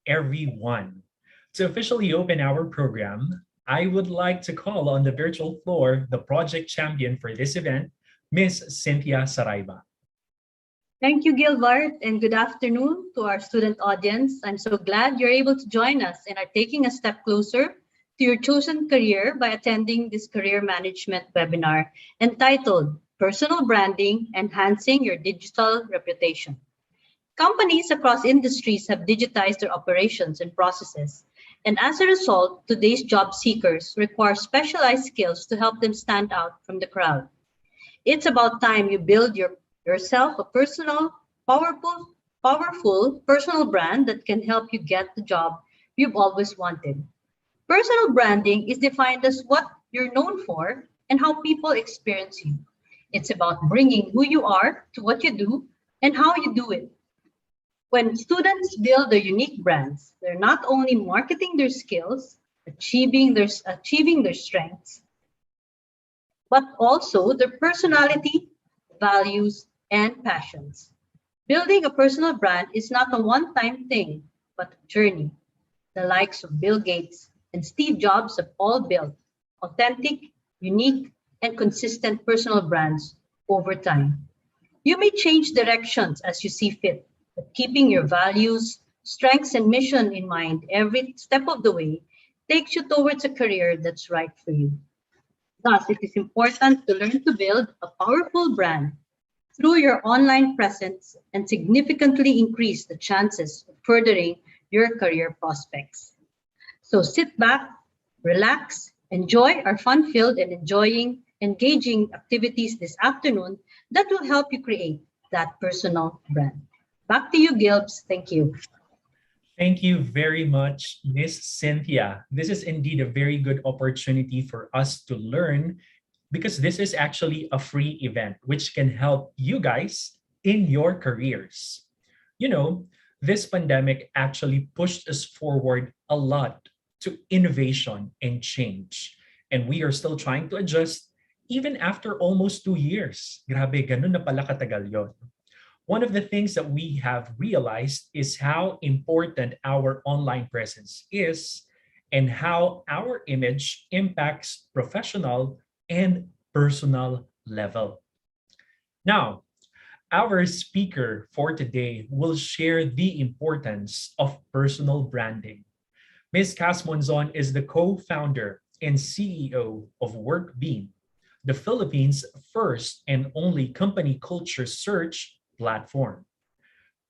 everyone. To officially open our program, I would like to call on the virtual floor the project champion for this event, Miss Cynthia Saraiva. Thank you, Gilbert, and good afternoon to our student audience. I'm so glad you're able to join us and are taking a step closer to your chosen career by attending this career management webinar entitled Personal Branding, Enhancing Your Digital Reputation. Companies across industries have digitized their operations and processes, and as a result, today's job seekers require specialized skills to help them stand out from the crowd. It's about time you build yourself a personal, powerful personal brand that can help you get the job you've always wanted. Personal branding is defined as what you're known for and how people experience you. It's about bringing who you are to what you do and how you do it. When students build their unique brands, they're not only marketing their skills, achieving their strengths, but also their personality, values, and passions. Building a personal brand is not a one-time thing, but a journey. The likes of Bill Gates and Steve Jobs have all built authentic, unique, and consistent personal brands over time. You may change directions as you see fit, but keeping your values, strengths, and mission in mind every step of the way takes you towards a career that's right for you. Thus, it is important to learn to build a powerful brand through your online presence and significantly increase the chances of furthering your career prospects. So sit back, relax, enjoy our fun-filled and engaging activities this afternoon that will help you create that personal brand. Back to you, Gilbs. Thank you. Thank you very much, Miss Cynthia. This is indeed a very good opportunity for us to learn because this is actually a free event which can help you guys in your careers. You know, this pandemic actually pushed us forward a lot to innovation and change. And we are still trying to adjust even after almost 2 years. Grabe, ganun na pala katagal yon. One of the things that we have realized is how important our online presence is and how our image impacts professional and personal level. Now, our speaker for today will share the importance of personal branding. Ms. Cas Monzon is the co-founder and CEO of WorkBeam, the Philippines' first and only company culture search platform.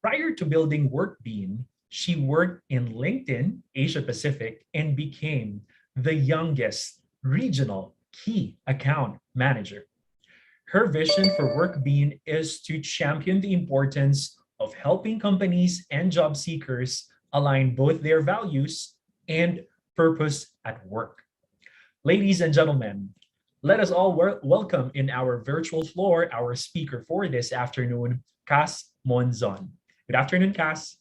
Prior to building WorkBeam, she worked in LinkedIn Asia Pacific and became the youngest regional key account manager. Her vision for WorkBeam is to champion the importance of helping companies and job seekers align both their values and purpose at work. Ladies and gentlemen, let us all welcome in our virtual floor our speaker for this afternoon, Cas Monzon. Good afternoon, Cas.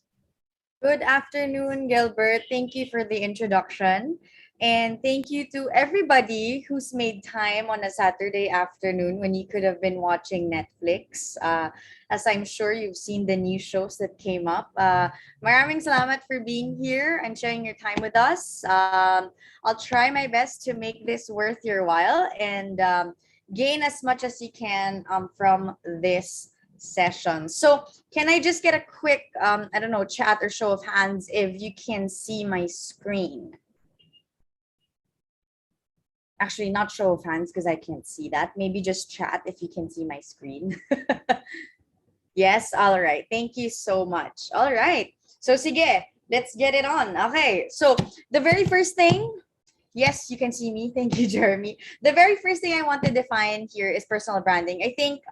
Good afternoon, Gilbert. Thank you for the introduction. And thank you to everybody who's made time on a Saturday afternoon when you could have been watching Netflix. As I'm sure you've seen the new shows that came up. Maraming salamat for being here and sharing your time with us. I'll try my best to make this worth your while and gain as much as you can from this session. So can I just get a quick, chat or show of hands if you can see my screen? Actually, not show of hands because I can't see that. Maybe just chat if you can see my screen. Yes, all right. Thank you so much. All right. So sige, let's get it on. Okay, so the very first thing, yes, you can see me. Thank you, Jeremy. The very first thing I want to define here is personal branding. I think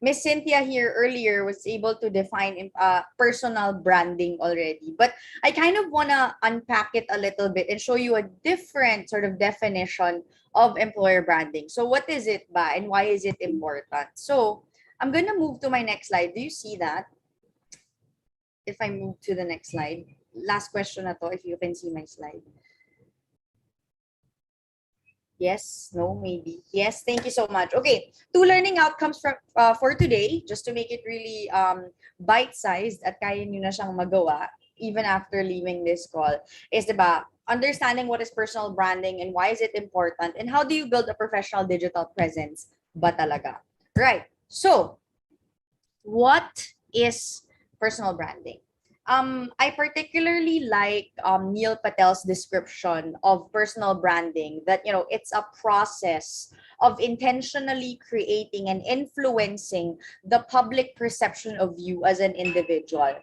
Miss Cynthia here earlier was able to define personal branding already, but I kind of want to unpack it a little bit and show you a different sort of definition of employer branding. So what is it ba and why is it important? So I'm going to move to my next slide. Do you see that? If I move to the next slide, last question na to, if you can see my slide. Yes, no, maybe. Yes, thank you so much. Okay, 2 learning outcomes for today, just to make it really bite-sized at kaya nyo na siyang magawa. even after leaving this call is about understanding what is personal branding and why is it important and how do you build a professional digital presence ba talaga. Right. So, what is personal branding? I particularly like Neil Patel's description of personal branding that, you know, it's a process of intentionally creating and influencing the public perception of you as an individual.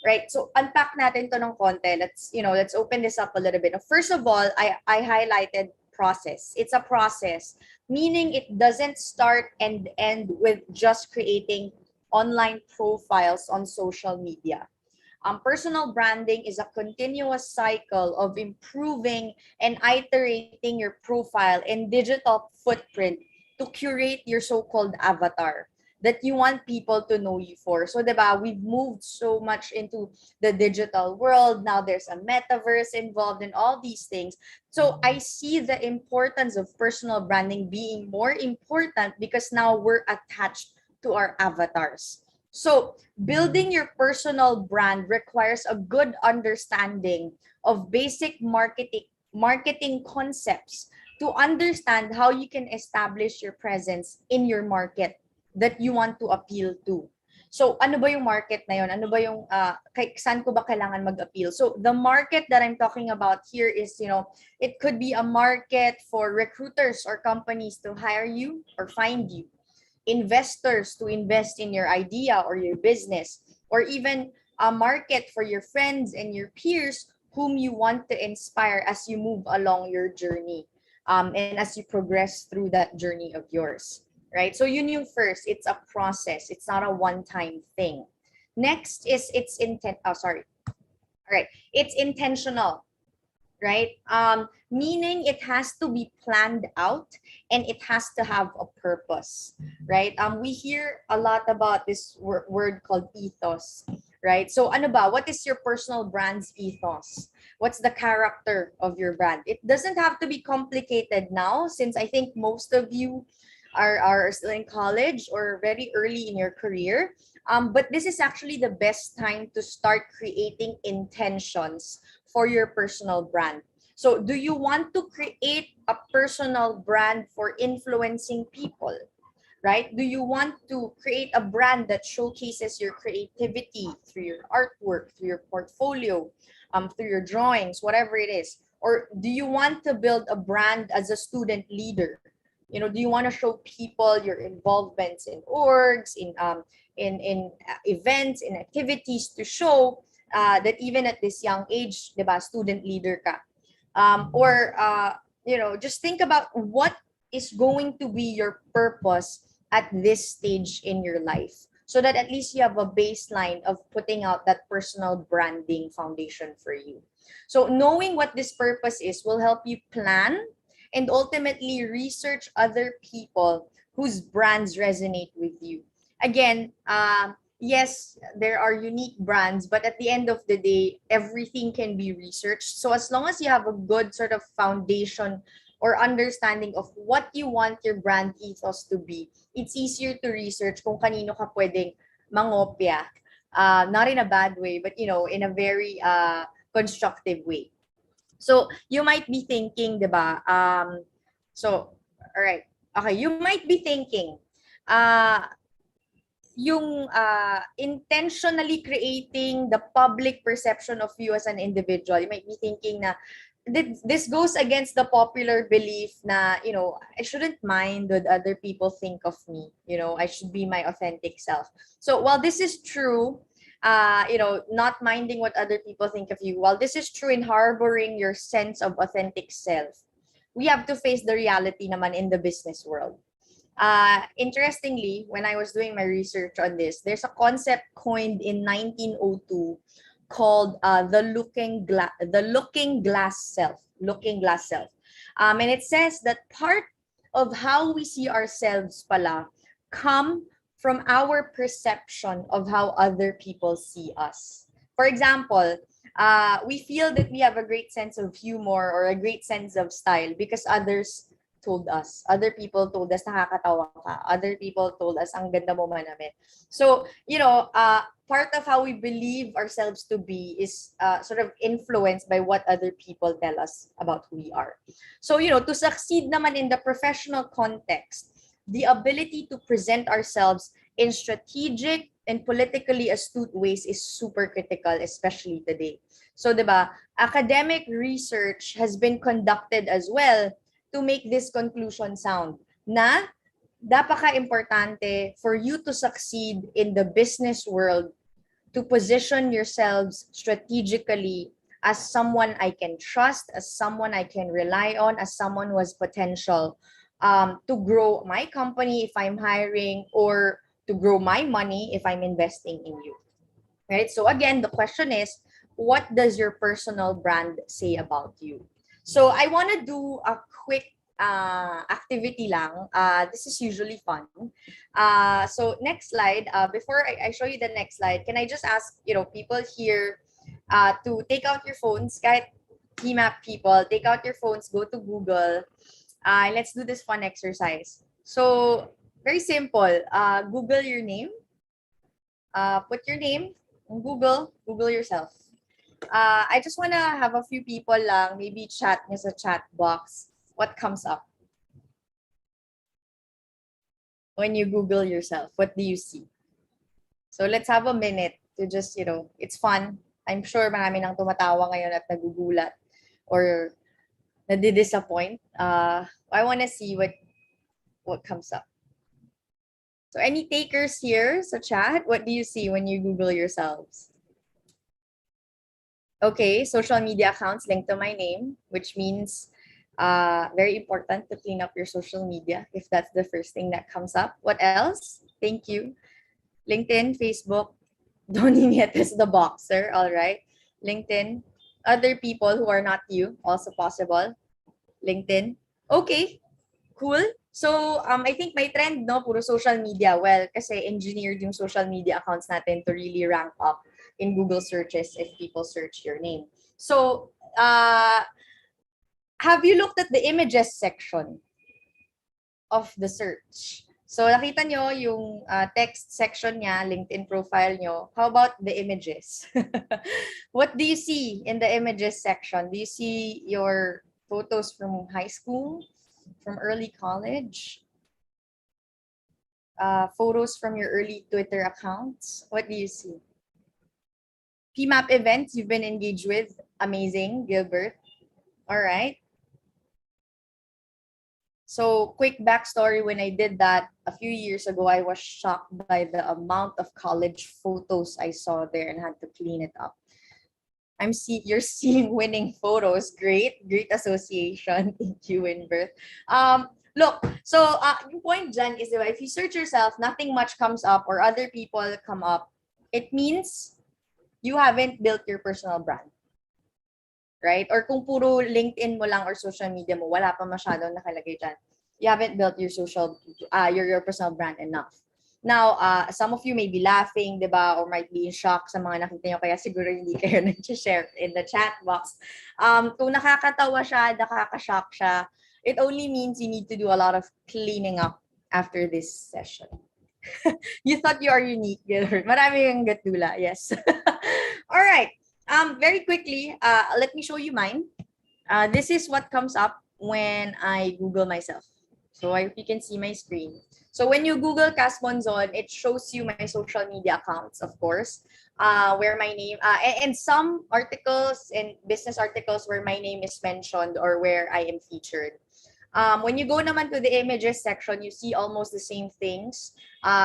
Right? So unpack natin to ng konti. Let's open this up a little bit. First of all, I highlighted process. It's a process, meaning it doesn't start and end with just creating online profiles on social media. Personal branding is a continuous cycle of improving and iterating your profile and digital footprint to curate your so-called avatar that you want people to know you for. So, diba, we've moved so much into the digital world. Now there's a metaverse involved in all these things. So, I see the importance of personal branding being more important because now we're attached to our avatars. So, building your personal brand requires a good understanding of basic marketing concepts to understand how you can establish your presence in your market that you want to appeal to. So, ano ba yung market na yun? Ano ba yung, saan ko ba kailangan mag-appeal? So, the market that I'm talking about here is, you know, it could be a market for recruiters or companies to hire you or find you, investors to invest in your idea or your business, or even a market for your friends and your peers whom you want to inspire as you move along your journey, and as you progress through that journey of yours, right? So yun yung first, it's a process. It's not a one-time thing. Next is its intent. Oh, sorry. All right. It's intentional, right? Meaning it has to be planned out and it has to have a purpose, right? We hear a lot about this word called ethos, right? So ano ba? What is your personal brand's ethos? What's the character of your brand? It doesn't have to be complicated now, since I think most of you are still in college or very early in your career. But this is actually the best time to start creating intentions for your personal brand. So, do you want to create a personal brand for influencing people, right? Do you want to create a brand that showcases your creativity through your artwork, through your portfolio, through your drawings, whatever it is? Or do you want to build a brand as a student leader? You know, do you want to show people your involvements in orgs, in events, in activities to show that even at this young age, diba, student leader ka? You know, just think about what is going to be your purpose at this stage in your life, so that at least you have a baseline of putting out that personal branding foundation for you. So knowing what this purpose is will help you plan and ultimately research other people whose brands resonate with you. Again, yes, there are unique brands, but at the end of the day, everything can be researched. So as long as you have a good sort of foundation or understanding of what you want your brand ethos to be, it's easier to research kung kanino ka pwedeng mangopya. Not in a bad way, but you know, in a very constructive way. So you might be thinking, diba? So, all right. Okay, you might be thinking, yung intentionally creating the public perception of you as an individual. You might be thinking na this goes against the popular belief na, you know, I shouldn't mind what other people think of me. You know, I should be my authentic self. So while this is true, you know, not minding what other people think of you, while this is true in harboring your sense of authentic self, we have to face the reality naman in the business world. Interestingly, when I was doing my research on this, there's a concept coined in 1902 called the looking glass self. Looking glass self. And it says that part of how we see ourselves pala come from our perception of how other people see us. For example, we feel that we have a great sense of humor or a great sense of style because others told us. Other people told us nakakatawa ka. Other people told us ang ganda mo manamit. So, you know, part of how we believe ourselves to be is sort of influenced by what other people tell us about who we are. So, to succeed naman in the professional context, the ability to present ourselves in strategic and politically astute ways is super critical, especially today. So, diba, academic research has been conducted as well to make this conclusion sound na napaka-importante for you to succeed in the business world to position yourselves strategically as someone I can trust, as someone I can rely on, as someone who has potential to grow my company if I'm hiring, or to grow my money if I'm investing in you. Right? So again, the question is, what does your personal brand say about you? So I want to do a quick activity lang. This is usually fun. So next slide. Before I show you the next slide, can I just ask people here to take out your phones, kahit PMAP people, take out your phones, go to Google. Let's do this fun exercise. So very simple. Google your name. Put your name on Google. Google yourself. I just want to have a few people lang, maybe chat nyo sa chat box. What comes up? When you Google yourself, what do you see? So let's have a minute to just, it's fun. I'm sure marami nang tumatawa ngayon at nagugulat or nadi-disappoint. I want to see what comes up. So any takers here sa chat, what do you see when you Google yourselves? Okay, social media accounts linked to my name, which means very important to clean up your social media if that's the first thing that comes up. What else? Thank you. LinkedIn, Facebook, donning it as the boxer, all right. LinkedIn, other people who are not you, also possible. LinkedIn. Okay, cool. So, I think my trend, no, puro social media. Well, kasi engineered yung social media accounts natin to really rank up in Google searches if people search your name. So, have you looked at the images section of the search? So, nakita nyo yung text section niya, LinkedIn profile nyo. How about the images? What do you see in the images section? Do you see your photos from high school, from early college? Photos from your early Twitter accounts? What do you see? PMAP events you've been engaged with? Amazing, Gilbert. All right. So, quick backstory, when I did that a few years ago, I was shocked by the amount of college photos I saw there and had to clean it up. You're seeing winning photos. Great association. Thank you, Winbirth. Look, so yung point dyan is, if you search yourself, nothing much comes up or other people come up, it means you haven't built your personal brand. Right? Or kung puro LinkedIn mo lang or social media mo, wala pa masyadong nakalagay dyan. You haven't built your your personal brand enough. Now, some of you may be laughing, diba? Or might be in shock sa mga nakita nyo, kaya siguro hindi kayo nag-share in the chat box. Kung nakakatawa siya, nakaka-shock siya, it only means you need to do a lot of cleaning up after this session. You thought you are unique, Gilbert. Marami yung gatula, yes. All right. Very quickly, let me show you mine. This is what comes up when I Google myself. So I hope you can see my screen. So when you Google Cas Monzon, it shows you my social media accounts, of course, where my name, and some articles and business articles where my name is mentioned or where I am featured. When you go naman to the images section, you see almost the same things.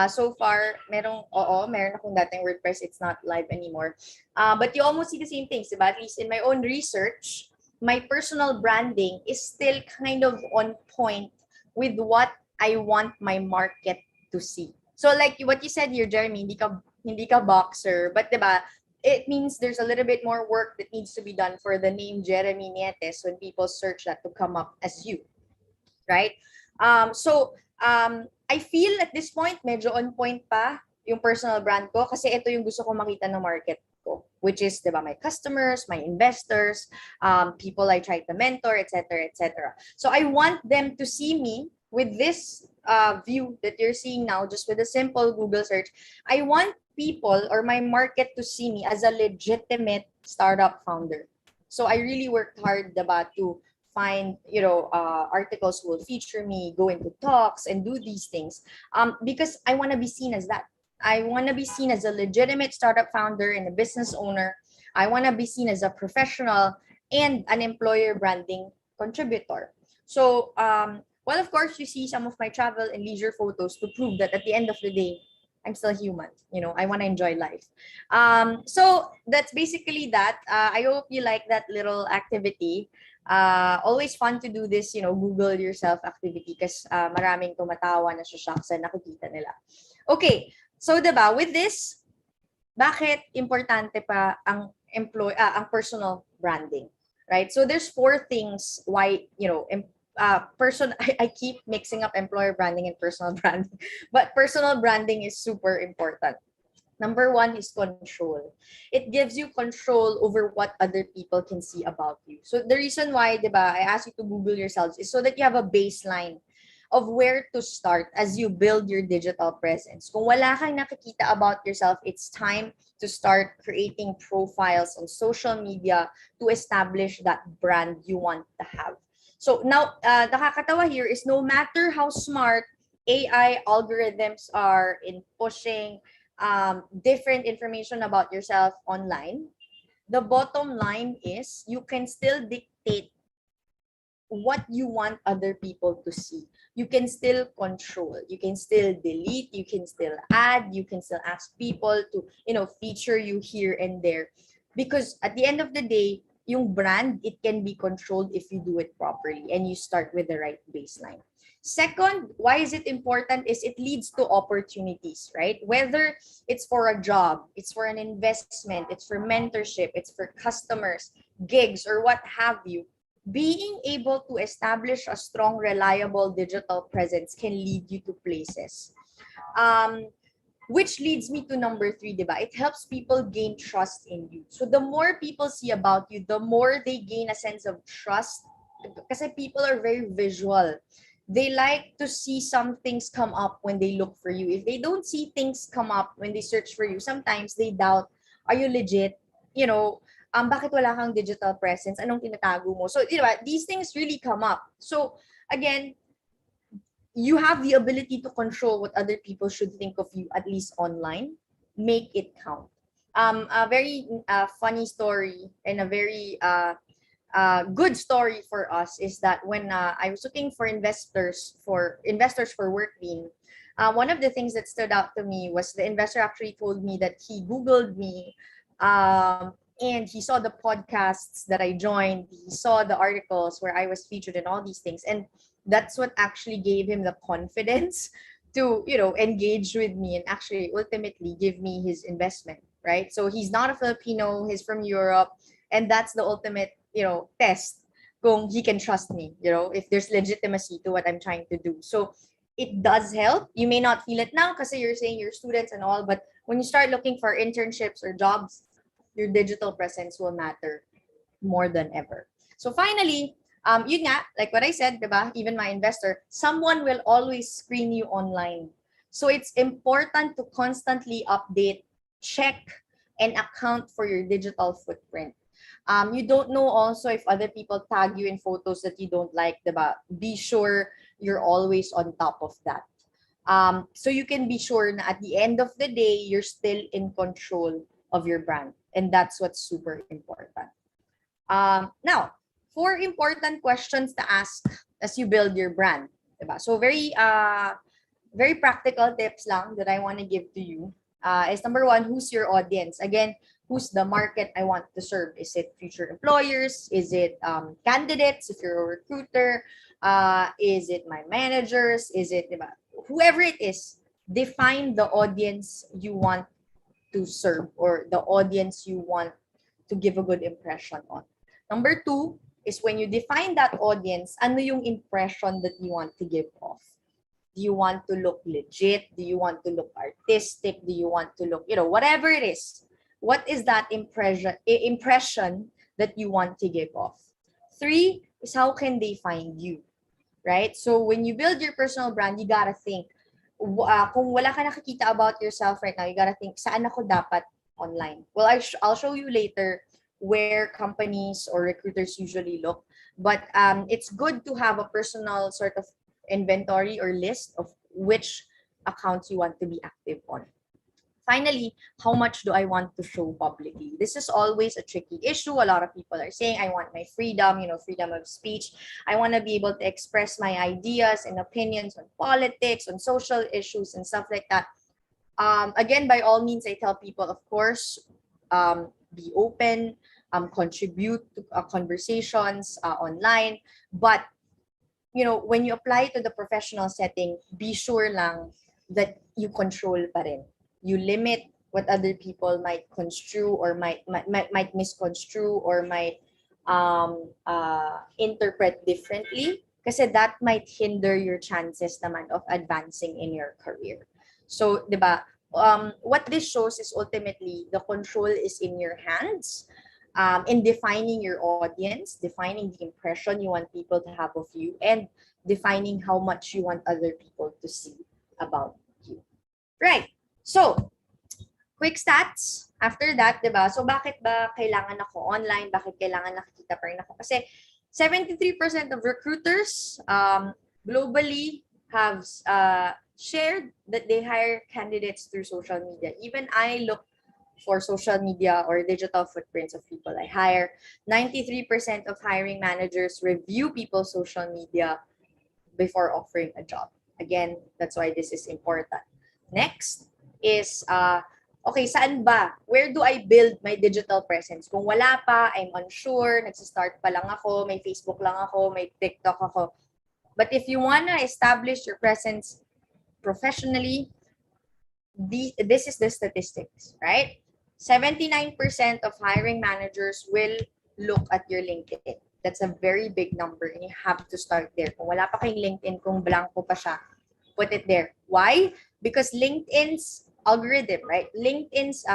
So far, meron akong dating WordPress, it's not live anymore. But you almost see the same things, diba? At least in my own research, my personal branding is still kind of on point with what I want my market to see. So like what you said here, Jeremy, hindi ka boxer, but diba, it means there's a little bit more work that needs to be done for the name Jeremy Nietes when people search that to come up as you. Right? I feel at this point, medyo on point pa yung personal brand ko kasi ito yung gusto ko makita ng market ko, which is, diba, my customers, my investors, people I try to mentor, etc., etc. So I want them to see me with this view that you're seeing now, just with a simple Google search, I want people or my market to see me as a legitimate startup founder. So I really worked hard about to find, articles who will feature me, go into talks and do these things, because I want to be seen as that. I want to be seen as a legitimate startup founder and a business owner. I want to be seen as a professional and an employer branding contributor. So, well, of course, you see some of my travel and leisure photos to prove that at the end of the day, I'm still human. I want to enjoy life. So that's basically that. I hope you like that little activity. Always fun to do this, Google yourself activity because maraming tumatawa na shock sa nakikita nila. Okay, so diba, with this, bakit importante pa ang ang personal branding, right? So there's 4 things why, I keep mixing up employer branding and personal branding, but personal branding is super important. Number 1 is control. It gives you control over what other people can see about you. So the reason why, diba, I asked you to Google yourselves is so that you have a baseline of where to start as you build your digital presence. Kung wala kang nakikita about yourself, it's time to start creating profiles on social media to establish that brand you want to have. So now, nakakatawa here is no matter how smart AI algorithms are in pushing different information about yourself online, the bottom line is you can still dictate what you want other people to see. You can still control, you can still delete, you can still add, you can still ask people to, feature you here and there. Because at the end of the day, yung brand, it can be controlled if you do it properly and you start with the right baseline. Second, why is it important is it leads to opportunities, right? Whether it's for a job, it's for an investment, it's for mentorship, it's for customers, gigs, or what have you, being able to establish a strong, reliable digital presence can lead you to places. Which leads me to number 3, diba? It helps people gain trust in you. So the more people see about you, the more they gain a sense of trust. Because people are very visual. They like to see some things come up when they look for you. If they don't see things come up when they search for you, sometimes they doubt, are you legit? Bakit wala kang digital presence? Anong tinatago mo? So, these things really come up. So, again, you have the ability to control what other people should think of you, at least online. Make it count. A very funny story and a very good story for us is that when I was looking for investors for Workbean, one of the things that stood out to me was the investor actually told me that he Googled me, and he saw the podcasts that I joined. He saw the articles where I was featured and all these things, and that's what actually gave him the confidence to engage with me and actually ultimately give me his investment, right? So he's not a Filipino, he's from Europe, and that's the ultimate test kung he can trust me, if there's legitimacy to what I'm trying to do. So it does help. You may not feel it now because you're saying you're students and all, but when you start looking for internships or jobs, your digital presence will matter more than ever. So finally, yun nga, like what I said, diba? Even my investor, someone will always screen you online. So it's important to constantly update, check, and account for your digital footprint. You don't know also if other people tag you in photos that you don't like, diba? Be sure you're always on top of that. So you can be sure na at the end of the day, you're still in control of your brand. And that's what's super important. Now, 4 important questions to ask as you build your brand. Diba? So very practical tips lang that I want to give to you. Is number 1, who's your audience? Again, who's the market I want to serve? Is it future employers? Is it candidates if you're a recruiter? Is it my managers? Is it diba? Whoever it is, define the audience you want to serve or the audience you want to give a good impression on. Number 2 is when you define that audience, ano yung impression that you want to give off? Do you want to look legit? Do you want to look artistic? Do you want to look, whatever it is? What is that impression that you want to give off? 3 is how can they find you? right? So when you build your personal brand, you gotta think, kung wala ka nakikita about yourself right now, you gotta think, saan ako dapat online? Well, I'll show you later where companies or recruiters usually look. But it's good to have a personal sort of inventory or list of which accounts you want to be active on. Finally, how much do I want to show publicly? This is always a tricky issue. A lot of people are saying, I want my freedom, freedom of speech. I want to be able to express my ideas and opinions on politics, on social issues, and stuff like that. Again, by all means, I tell people, of course, be open, contribute to conversations online. But, when you apply it to the professional setting, be sure lang that you control pa rin. You limit what other people might construe or might misconstrue or might interpret differently, kasi that might hinder your chances naman of advancing in your career. So, di ba, what this shows is ultimately the control is in your hands, in defining your audience, defining the impression you want people to have of you, and defining how much you want other people to see about you. Right. So, quick stats. After that, diba? So, bakit ba kailangan ako online? Bakit kailangan nakikita pa rin ako? Kasi 73% of recruiters globally have shared that they hire candidates through social media. Even I look for social media or digital footprints of people I hire. 93% of hiring managers review people's social media before offering a job. Again, that's why this is important. Next is, okay, saan ba? Where do I build my digital presence? Kung wala pa, I'm unsure, nagsistart pa lang ako, may Facebook lang ako, may TikTok ako. But if you wanna establish your presence professionally, this is the statistics, right? 79% of hiring managers will look at your LinkedIn. That's a very big number and you have to start there. Kung wala pa kayong LinkedIn, kung blanco pa siya, put it there. Why? Because LinkedIn's algorithm, right? LinkedIn's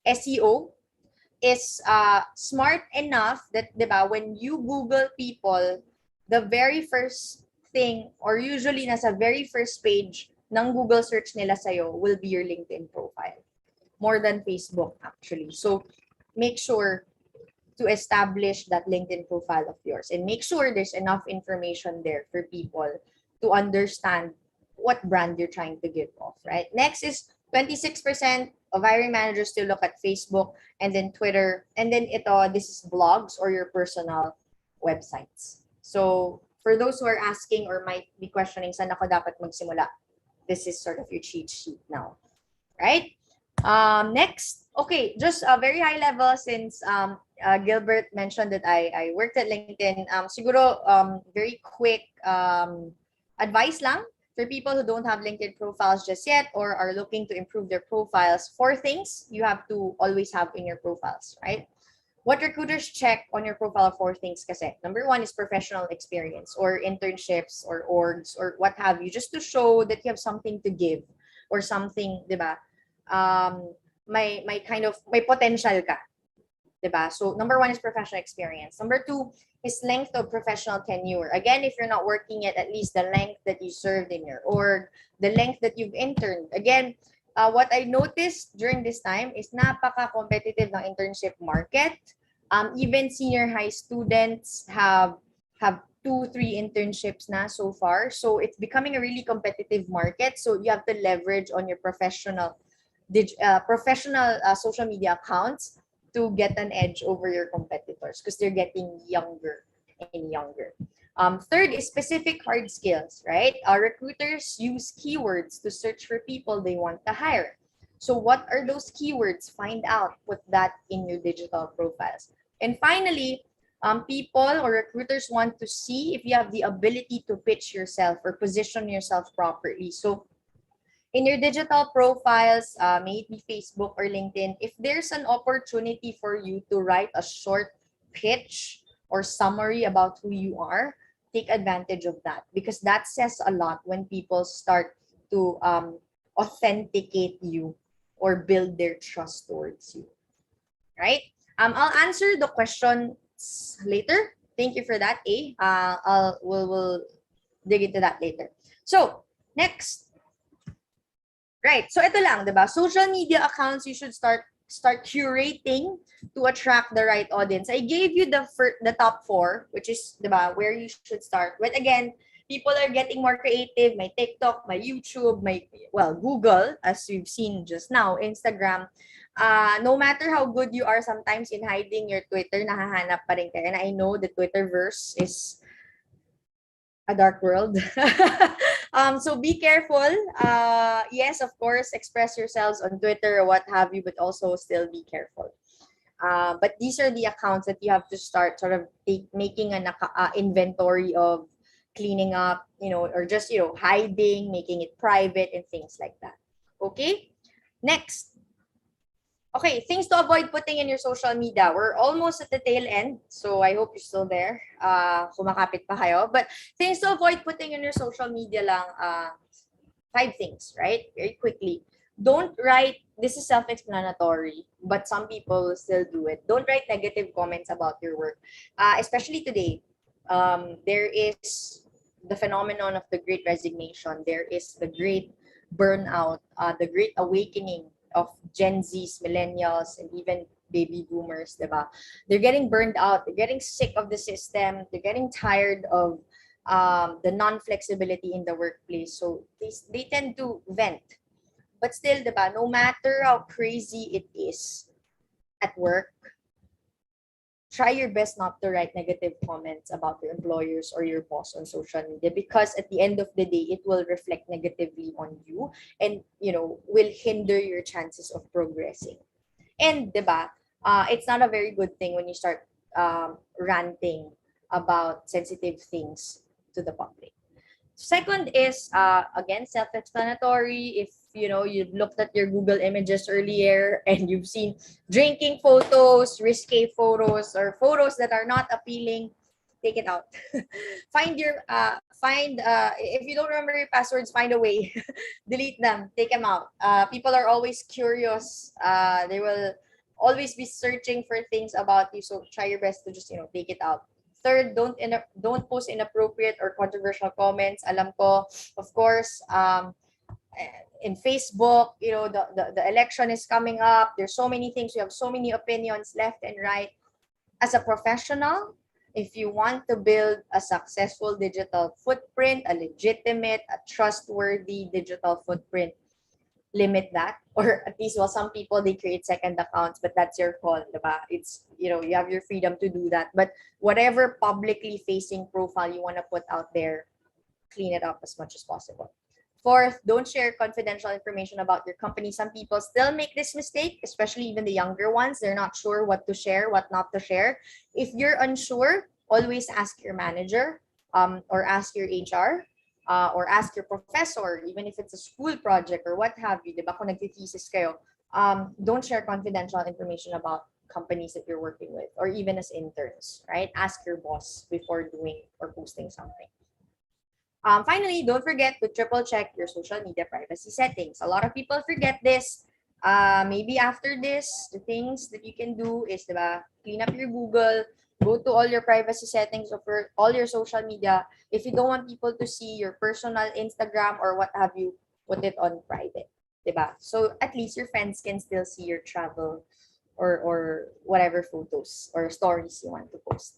SEO is smart enough that, diba, when you Google people, the very first thing, or usually nasa very first page ng Google search nila sa'yo will be your LinkedIn profile. More than Facebook, actually. So, make sure to establish that LinkedIn profile of yours and make sure there's enough information there for people to understand what brand you're trying to give off, right? Next is 26% of hiring managers still look at Facebook and then Twitter. And then this is blogs or your personal websites. So, for those who are asking or might be questioning, saan ako dapat magsimula? This is sort of your cheat sheet now, right? Next, okay, just a very high level since Gilbert mentioned that I worked at LinkedIn. Siguro very quick advice lang for people who don't have LinkedIn profiles just yet or are looking to improve their profiles. 4 things you have to always have in your profiles, right? What recruiters check on your profile are 4 things kasi. Number 1 is professional experience or internships or orgs or what have you, just to show that you have something to give or something, diba? May potential ka, diba? So number 1 is professional experience. Number 2 is length of professional tenure. Again, if you're not working yet, at least the length that you served in your org, the length that you've interned. Again, what I noticed during this time is napaka-competitive ng internship market. Even senior high students have 2-3 internships na so far. So it's becoming a really competitive market. So you have to leverage on your professional social media accounts to get an edge over your competitors because they're getting younger and younger. Third is specific hard skills, right? Our recruiters use keywords to search for people they want to hire. So what are those keywords? Find out, put that in your digital profiles. And finally, people or recruiters want to see if you have the ability to pitch yourself or position yourself properly. So in your digital profiles, may it be Facebook or LinkedIn, if there's an opportunity for you to write a short pitch or summary about who you are, take advantage of that because that says a lot when people start to authenticate you or build their trust towards you, right? I'll answer the questions later. Thank you for that, A. We'll dig into that later. So, next. Right. So ito lang, 'di ba? Social media accounts you should start curating to attract the right audience. I gave you the top 4, which is 'di ba, where you should start. But again, people are getting more creative. My TikTok, my YouTube, my Google, as we've seen just now, Instagram. No matter how good you are sometimes in hiding your Twitter, nahahanap pa rin kayo. And I know the Twitterverse is a dark world. So be careful. Yes, of course, express yourselves on Twitter or what have you, but also still be careful. But these are the accounts that you have to start sort of making an inventory of, cleaning up, or just, hiding, making it private and things like that. Okay? Next. Okay, things to avoid putting in your social media. We're almost at the tail end, so I hope you're still there. Kumakapit pa kayo. But things to avoid putting in your social media lang, 5 things, right? Very quickly. Don't write, this is self-explanatory, but some people still do it. Don't write negative comments about your work. Especially today, there is the phenomenon of the great resignation. There is the great burnout, the great awakening of Gen Zs, millennials, and even baby boomers, diba? They're getting burned out. They're getting sick of the system. They're getting tired of the non-flexibility in the workplace. So they tend to vent. But still, diba, no matter how crazy it is at work, try your best not to write negative comments about your employers or your boss on social media, because at the end of the day, it will reflect negatively on you and, will hinder your chances of progressing. And, diba, it's not a very good thing when you start ranting about sensitive things to the public. Second is, again, self-explanatory. If you've looked at your Google Images earlier and you've seen drinking photos, risque photos, or photos that are not appealing, take it out. If you don't remember your passwords, find a way. Delete them, take them out. People are always curious. They will always be searching for things about you. So try your best to just, take it out. Third, don't post inappropriate or controversial comments. Alam ko, of course, in Facebook, the election is coming up. There's so many things. You have so many opinions left and right. As a professional, if you want to build a successful digital footprint, a legitimate, a trustworthy digital footprint, limit that. Or at least, some people, they create second accounts, but that's your call, diba? It's, you have your freedom to do that. But whatever publicly facing profile you want to put out there, clean it up as much as possible. Fourth, don't share confidential information about your company. Some people still make this mistake, especially even the younger ones. They're not sure what to share, what not to share. If you're unsure, always ask your manager, or ask your HR, or ask your professor, even if it's a school project or what have you, diba, kung nagtithesis kayo. Don't share confidential information about companies that you're working with, or even as interns, right? Ask your boss before doing or posting something. Finally, don't forget to triple check your social media privacy settings. A lot of people forget this. Maybe after this, the things that you can do is, diba, clean up your Google, go to all your privacy settings of all your social media. If you don't want people to see your personal Instagram or what have you, put it on private, diba? So at least your friends can still see your travel or whatever photos or stories you want to post,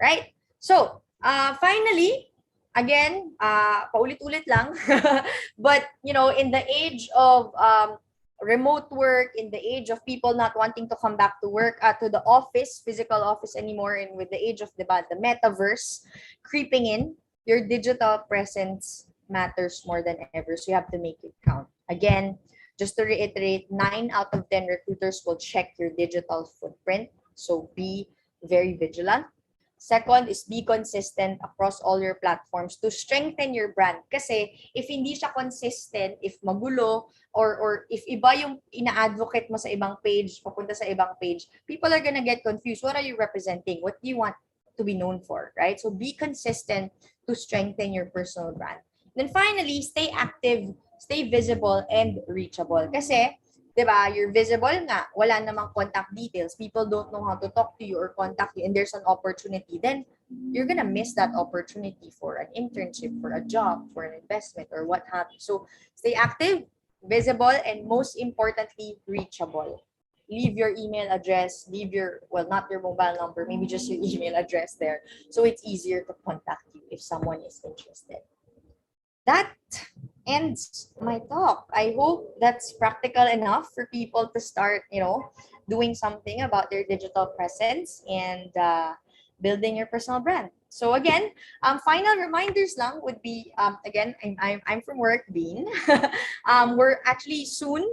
right? So finally, again, paulit-ulit lang, but in the age of remote work, in the age of people not wanting to come back to work, to the office, physical office anymore, and with the age of the metaverse creeping in, your digital presence matters more than ever. So you have to make it count. Again, just to reiterate, 9 out of 10 recruiters will check your digital footprint. So be very vigilant. Second is be consistent across all your platforms to strengthen your brand. Kasi if hindi siya consistent, if magulo, or if iba yung ina-advocate mo sa ibang page, papunta sa ibang page, people are gonna get confused. What are you representing? What do you want to be known for, right? So be consistent to strengthen your personal brand. Then finally, stay active, stay visible, and reachable. Kasi diba, you're visible nga, wala namang contact details, people don't know how to talk to you or contact you, and there's an opportunity, then you're gonna miss that opportunity for an internship, for a job, for an investment, or what have you. So stay active, visible, and most importantly, reachable. Leave your email address, leave your, well, not your mobile number, maybe just your email address there. So it's easier to contact you if someone is interested. That ends my talk. I hope that's practical enough for people to start, doing something about their digital presence and building your personal brand. So again, final reminders lang would be, again, I'm from work, Bean. We're actually soon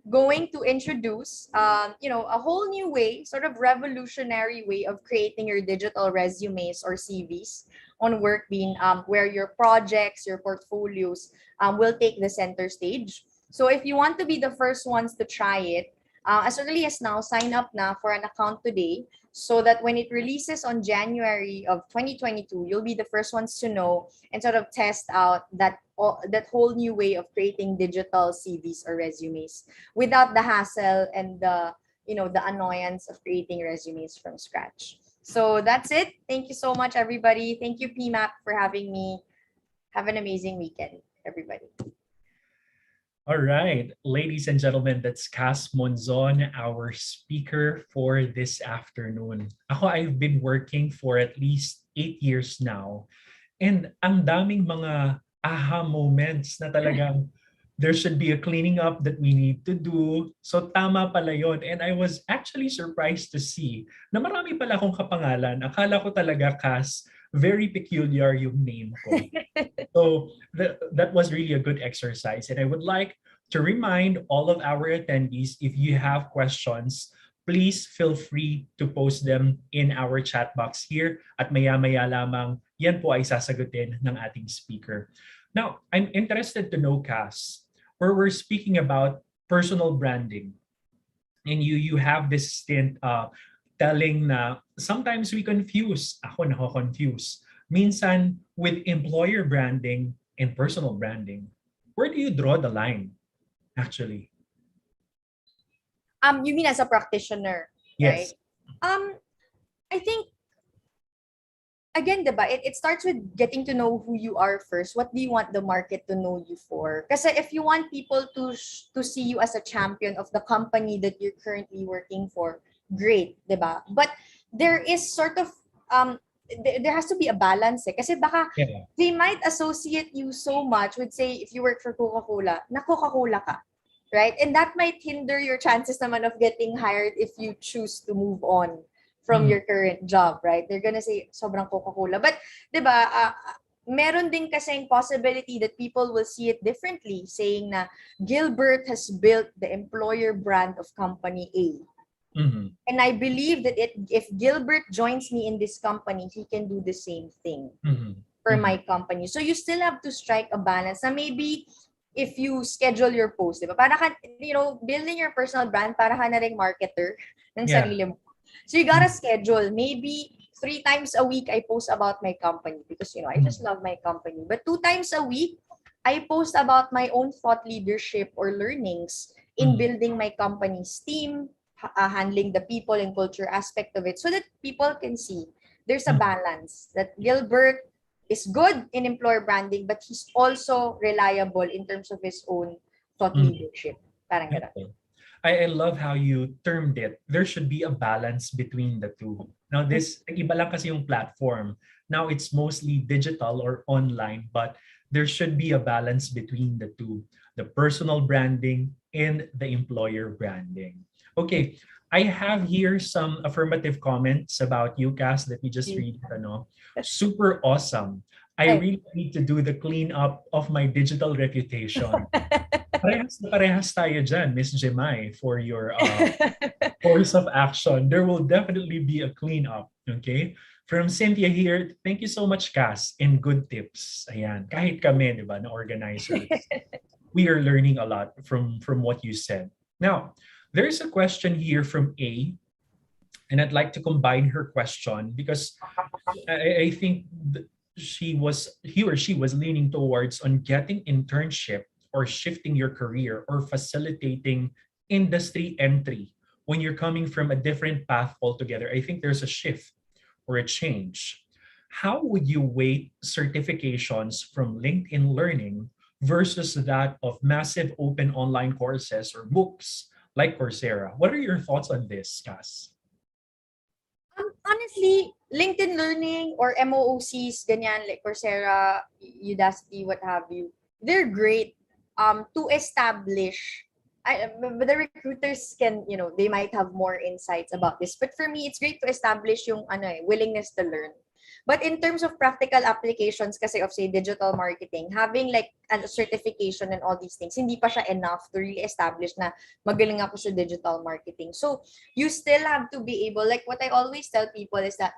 going to introduce, a whole new way, sort of revolutionary way of creating your digital resumes or CVs on Workbean, where your projects, your portfolios will take the center stage. So if you want to be the first ones to try it, as early as now, sign up na for an account today so that when it releases on January of 2022, you'll be the first ones to know and sort of test out that whole new way of creating digital CVs or resumes without the hassle and the annoyance of creating resumes from scratch. So that's it. Thank you so much, everybody. Thank you, PMAP, for having me. Have an amazing weekend, everybody. All right, ladies and gentlemen, that's Cass Monzon, our speaker for this afternoon. I've been working for at least 8 years now. And ang daming mga aha moments na talagang there should be a cleaning up that we need to do. So tama pala yun. And I was actually surprised to see na marami pala akong kapangalan. Akala ko talaga, Cass, very peculiar yung name ko. So that was really a good exercise. And I would like to remind all of our attendees, if you have questions, please feel free to post them in our chat box here. At maya-maya lamang, yan po ay sasagutin ng ating speaker. Now, I'm interested to know, Cass, where we're speaking about personal branding. And you have this stint telling na sometimes we confuse, ako nako-confuse, minsan with employer branding and personal branding. Where do you draw the line, actually? You mean as a practitioner, Yes. right? I think, again, diba, it starts with getting to know who you are first. What do you want the market to know you for? Because if you want people to see you as a champion of the company that you're currently working for, great, diba? But there is sort of there has to be a balance kasi baka they might associate you so much with, say, if you work for Coca-Cola, na Coca-Cola ka, right? And that might hinder your chances naman of getting hired if you choose to move on from your current job, right? They're gonna say, sobrang Coca-Cola. But, diba, meron din kasing possibility that people will see it differently, saying na Gilbert has built the employer brand of company A. Mm-hmm. And I believe that if Gilbert joins me in this company, he can do the same thing for my company. So you still have to strike a balance. Na maybe if you schedule your post, diba? Para ka, building your personal brand, para ka na ring marketer ng sarili mo. So you gotta schedule. Maybe 3 times a week, I post about my company because, I just love my company. But 2 times a week, I post about my own thought leadership or learnings in building my company's team, handling the people and culture aspect of it so that people can see there's a balance, that Gilbert is good in employer branding, but he's also reliable in terms of his own thought leadership. Parang ganun. I love how you termed it. There should be a balance between the two. Now this, iba lang kasi yung platform. Now it's mostly digital or online, but there should be a balance between the two. The personal branding and the employer branding. Okay, I have here some affirmative comments about you, Cass. Let me just read it. Super awesome. I really need to do the cleanup of my digital reputation. Parehas tayo dyan, Miss Jemai, for your course of action. There will definitely be a cleanup, okay? From Cynthia here, thank you so much, Cass, and good tips. Ayan, kahit kami, di ba, na organizers, we are learning a lot from what you said. Now, there's a question here from A, and I'd like to combine her question because I think he or she was leaning towards on getting internship or shifting your career or facilitating industry entry, when you're coming from a different path altogether, I think there's a shift or a change. How would you weight certifications from LinkedIn Learning versus that of massive open online courses or books like Coursera? What are your thoughts on this, Cass? Honestly, LinkedIn Learning or MOOCs, ganyan, like Coursera, Udacity, what have you, they're great to establish. But the recruiters can, they might have more insights about this. But for me, it's great to establish yung willingness to learn. But in terms of practical applications kasi of say digital marketing, having like a certification and all these things, hindi pa siya enough to really establish na magaling ako sa digital marketing. So you still have to be able, like what I always tell people is that,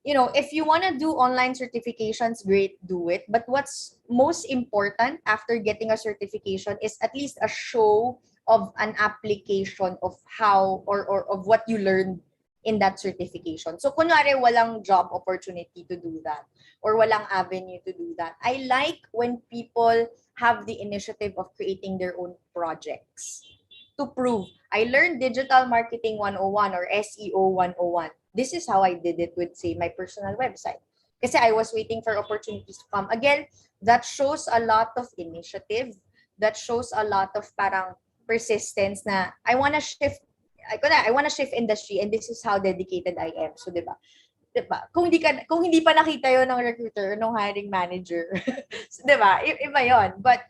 if you want to do online certifications, great, do it. But what's most important after getting a certification is at least a show of an application of how or of what you learned in that certification. So kunwari walang job opportunity to do that or walang avenue to do that. I like when people have the initiative of creating their own projects to prove. I learned digital marketing 101 or SEO 101. This is how I did it with, say, my personal website. Kasi I was waiting for opportunities to come. Again, that shows a lot of initiative. That shows a lot of parang persistence na I want to shift industry and this is how dedicated I am. So, 'di ba? 'Di ba? Kung hindi pa nakita 'yon ng recruiter, ng hiring manager. So, 'di ba? Iba 'yon. But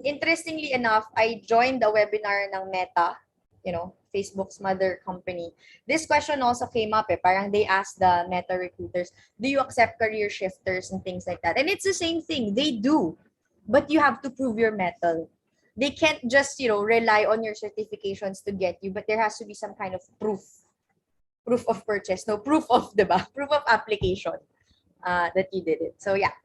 interestingly enough, I joined the webinar ng Meta, Facebook's mother company. This question also came up parang they asked the Meta recruiters, "Do you accept career shifters and things like that?" And it's the same thing. They do. But you have to prove your mettle. They can't just, rely on your certifications to get you, but there has to be some kind of proof of purchase, no, proof of, diba? Proof of application that you did it. So, yeah.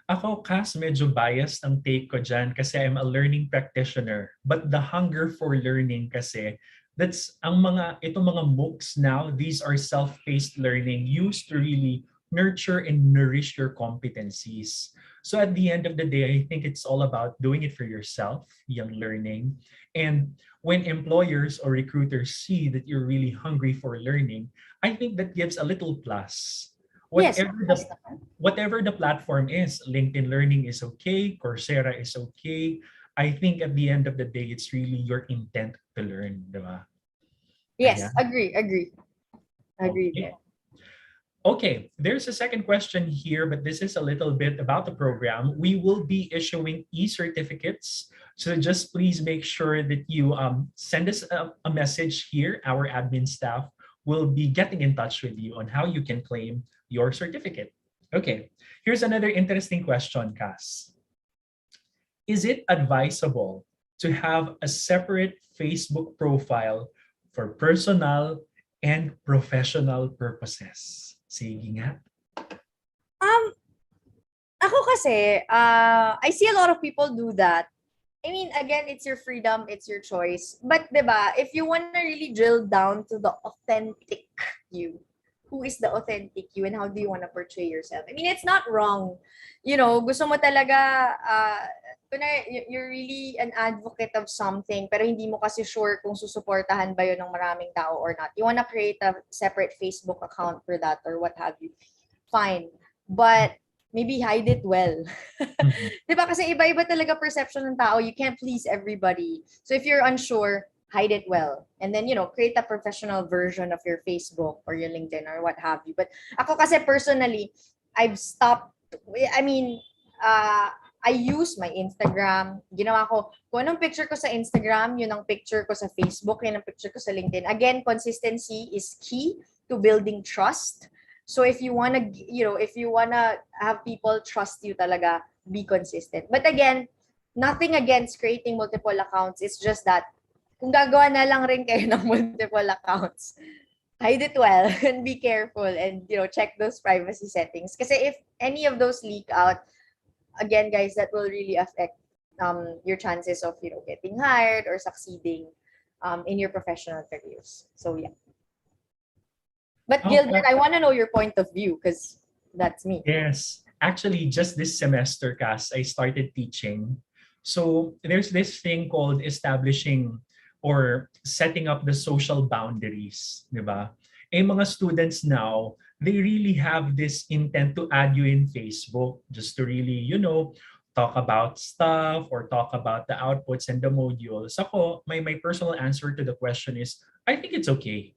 Ako, Cass, medyo biased ang take ko dyan kasi I'm a learning practitioner. But the hunger for learning kasi, itong mga MOOCs now, these are self-paced learning used to really nurture and nourish your competencies. So at the end of the day, I think it's all about doing it for yourself, young learning. And when employers or recruiters see that you're really hungry for learning, I think that gives a little plus. Whatever the platform is, LinkedIn Learning is okay, Coursera is okay. I think at the end of the day, it's really your intent to learn, diba? Yes, agree. Agree Okay. there. Okay, there's a second question here, but this is a little bit about the program. We will be issuing e-certificates. So just please make sure that you send us a message here. Our admin staff will be getting in touch with you on how you can claim your certificate. Okay, here's another interesting question, Cass. Is it advisable to have a separate Facebook profile for personal and professional purposes? Sige nga. Ako kasi, I see a lot of people do that. I mean, again, it's your freedom, it's your choice. But, diba, if you want to really drill down to the authentic you, who is the authentic you and how do you want to portray yourself? I mean, it's not wrong. Gusto mo talaga, you're really an advocate of something, pero hindi mo kasi sure kung susuportahan ba yun ng maraming tao or not. You want to create a separate Facebook account for that or what have you. Fine. But, maybe hide it well. Diba? Kasi iba-iba talaga perception ng tao. You can't please everybody. So if you're unsure, hide it well. And then, create a professional version of your Facebook or your LinkedIn or what have you. But ako kasi personally, I've stopped, I use my Instagram. Ginawa ko, kung anong picture ko sa Instagram, yun ang picture ko sa Facebook, yun ang picture ko sa LinkedIn. Again, consistency is key to building trust. So if you wanna have people trust you talaga, be consistent. But again, nothing against creating multiple accounts. It's just that kung gagawa na lang rin kayo ng multiple accounts, hide it well and be careful and check those privacy settings. Kasi if any of those leak out, again, guys, that will really affect your chances of getting hired or succeeding in your professional careers. So yeah. But Gilbert, I want to know your point of view because that's me. Yes. Actually, just this semester, Cass, I started teaching. So there's this thing called establishing or setting up the social boundaries, di ba? Eh mga students now, they really have this intent to add you in Facebook just to really, talk about stuff or talk about the outputs and the modules. Ako, my personal answer to the question is, I think it's okay.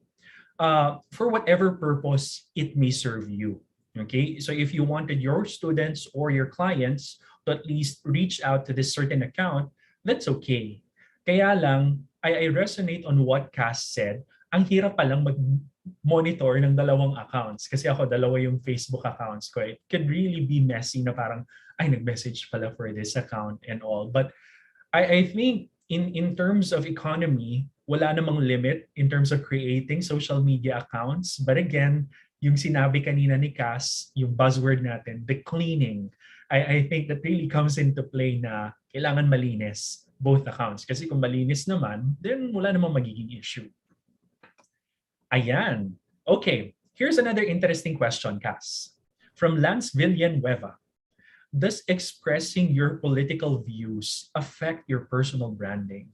For whatever purpose it may serve you. Okay, so if you wanted your students or your clients to at least reach out to this certain account, that's okay. Kaya lang, I resonate on what Cass said. Ang hirap palang mag-monitor ng dalawang accounts. Kasi ako, dalawa yung Facebook accounts ko. It could really be messy na parang, ay, nag-message pala for this account and all. But I think in terms of economy, wala namang limit in terms of creating social media accounts. But again, yung sinabi kanina ni Cass, yung buzzword natin, the cleaning. I think that really comes into play na kailangan malinis both accounts. Kasi kung malinis naman, then wala namang magiging issue. Ayan. Okay, here's another interesting question, Cass. From Lance Villanueva. Does expressing your political views affect your personal branding?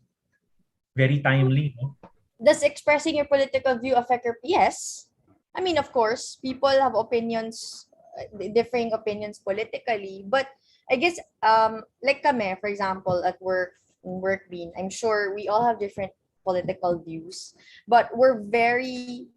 Very timely, no? Does expressing your political view affect your... Yes. I mean, of course, people have opinions, differing opinions politically. But I guess, like kami, for example, at work, in Workbean, I'm sure we all have different political views. But we're very,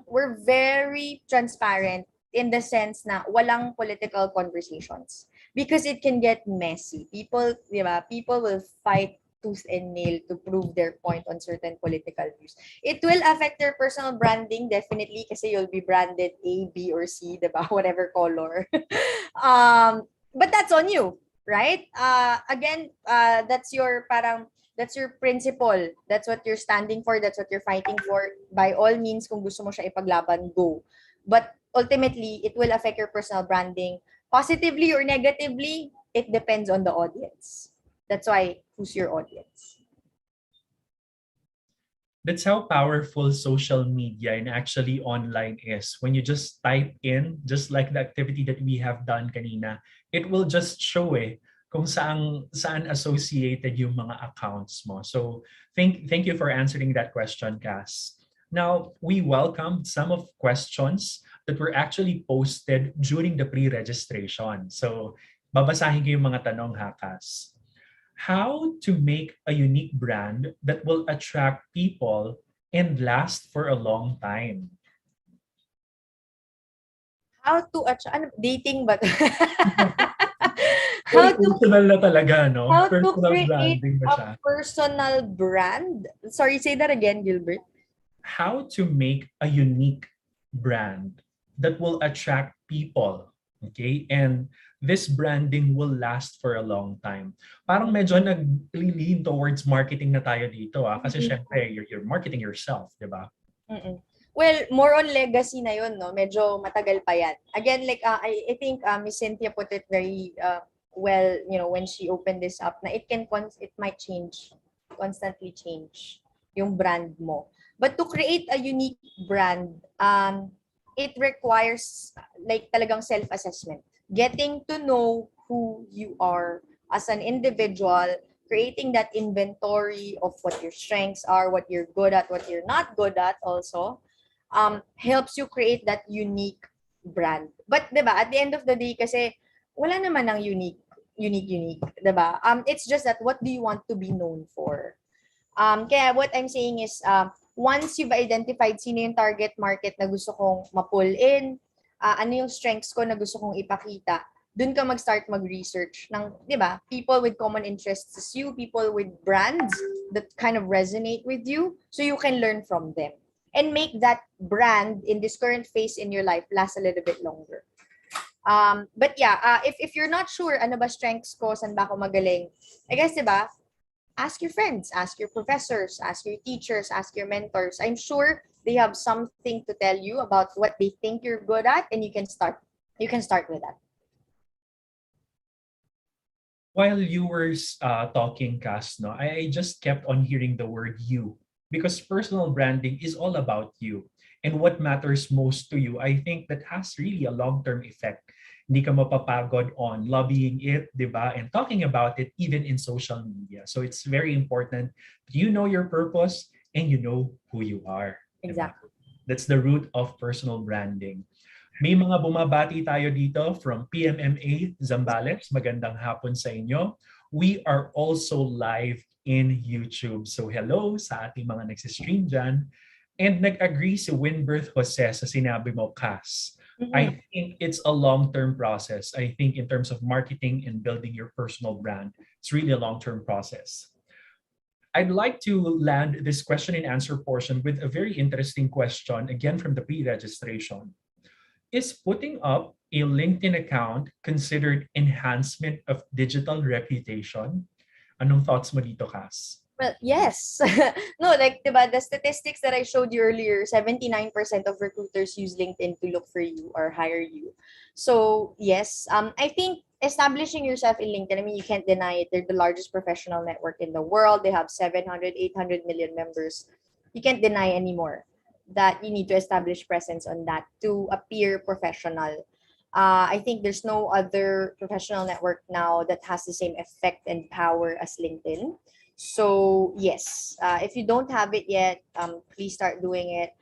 we're very transparent in the sense na walang political conversations because it can get messy. People, di ba, people will fight tooth and nail to prove their point on certain political views. It will affect your personal branding definitely kasi you'll be branded A, B, or C, di ba, whatever color. But that's on you, right? Again, that's your principle. That's what you're standing for. That's what you're fighting for. By all means, kung gusto mo siya ipaglaban, go. But ultimately, it will affect your personal branding positively or negatively. It depends on the audience. That's why, who's your audience? That's how powerful social media and actually online is. When you just type in, just like the activity that we have done kanina, it will just show kung saan associated yung mga accounts mo. So thank you for answering that question, Cass. Now, we welcomed some of questions that were actually posted during the pre-registration. So, babasahin ko yung mga tanong, ha, Cass. How to make a unique brand that will attract people and last for a long time? How to dating ba? How personal na talaga, no? How to Personal create branding ba siya? a personal brand? Sorry, say that again, Gilbert. How to make a unique brand that will attract people, okay? And this branding will last for a long time. Parang medyo nag-lean towards marketing na tayo dito, kasi syempre you're marketing yourself, di ba? Well, more on legacy na yun, no? Medyo matagal pa yan. Again, like I think Miss Cynthia put it very well, when she opened this up, na it might change, constantly change yung brand mo. But to create a unique brand, it requires like talagang self-assessment. Getting to know who you are as an individual, creating that inventory of what your strengths are, what you're good at, what you're not good at also, helps you create that unique brand. But diba, at the end of the day, kasi wala naman ng unique, diba? It's just that what do you want to be known for? Kaya what I'm saying is, once you've identified sino yung target market na gusto kong ma-pull in, ano yung strengths ko na gusto kong ipakita, dun ka mag-start mag-research ng, di ba, people with common interests as you, people with brands that kind of resonate with you, so you can learn from them. And make that brand in this current phase in your life last a little bit longer. But yeah, if you're not sure ano ba strengths ko, saan ba ako magaling, I guess, di ba, ask your friends, ask your professors, ask your teachers, ask your mentors. I'm sure they have something to tell you about what they think you're good at, and you can start with that. While you were talking, Cass, no, I just kept on hearing the word you, because personal branding is all about you. and what matters most to you, I think that has really a long-term effect. Hindi ka mapapagod on lobbying it, di ba? And talking about it even in social media. So it's very important that you know your purpose and you know who you are. Di ba? Exactly. That's the root of personal branding. May mga bumabati tayo dito from PMMA Zambales. Magandang hapon sa inyo. We are also live in YouTube. So hello sa ating mga nagsistream dyan. And nag-agree si Winbirth Jose sa sinabi mo, Cass. I think it's a long-term process. I think in terms of marketing and building your personal brand, it's really a long-term process. I'd like to land this question and answer portion with a very interesting question, again from the pre-registration. Is putting up a LinkedIn account considered enhancement of digital reputation? Anong thoughts mo dito, Cass? Well, yes. No, like, diba, the statistics that I showed you earlier, 79% of recruiters use LinkedIn to look for you or hire you. So, yes, I think establishing yourself in LinkedIn, I mean, you can't deny it. They're the largest professional network in the world. They have 700, 800 million members. You can't deny anymore that you need to establish presence on that to appear professional. I think there's no other professional network now that has the same effect and power as LinkedIn. So yes, if you don't have it yet, please start doing it.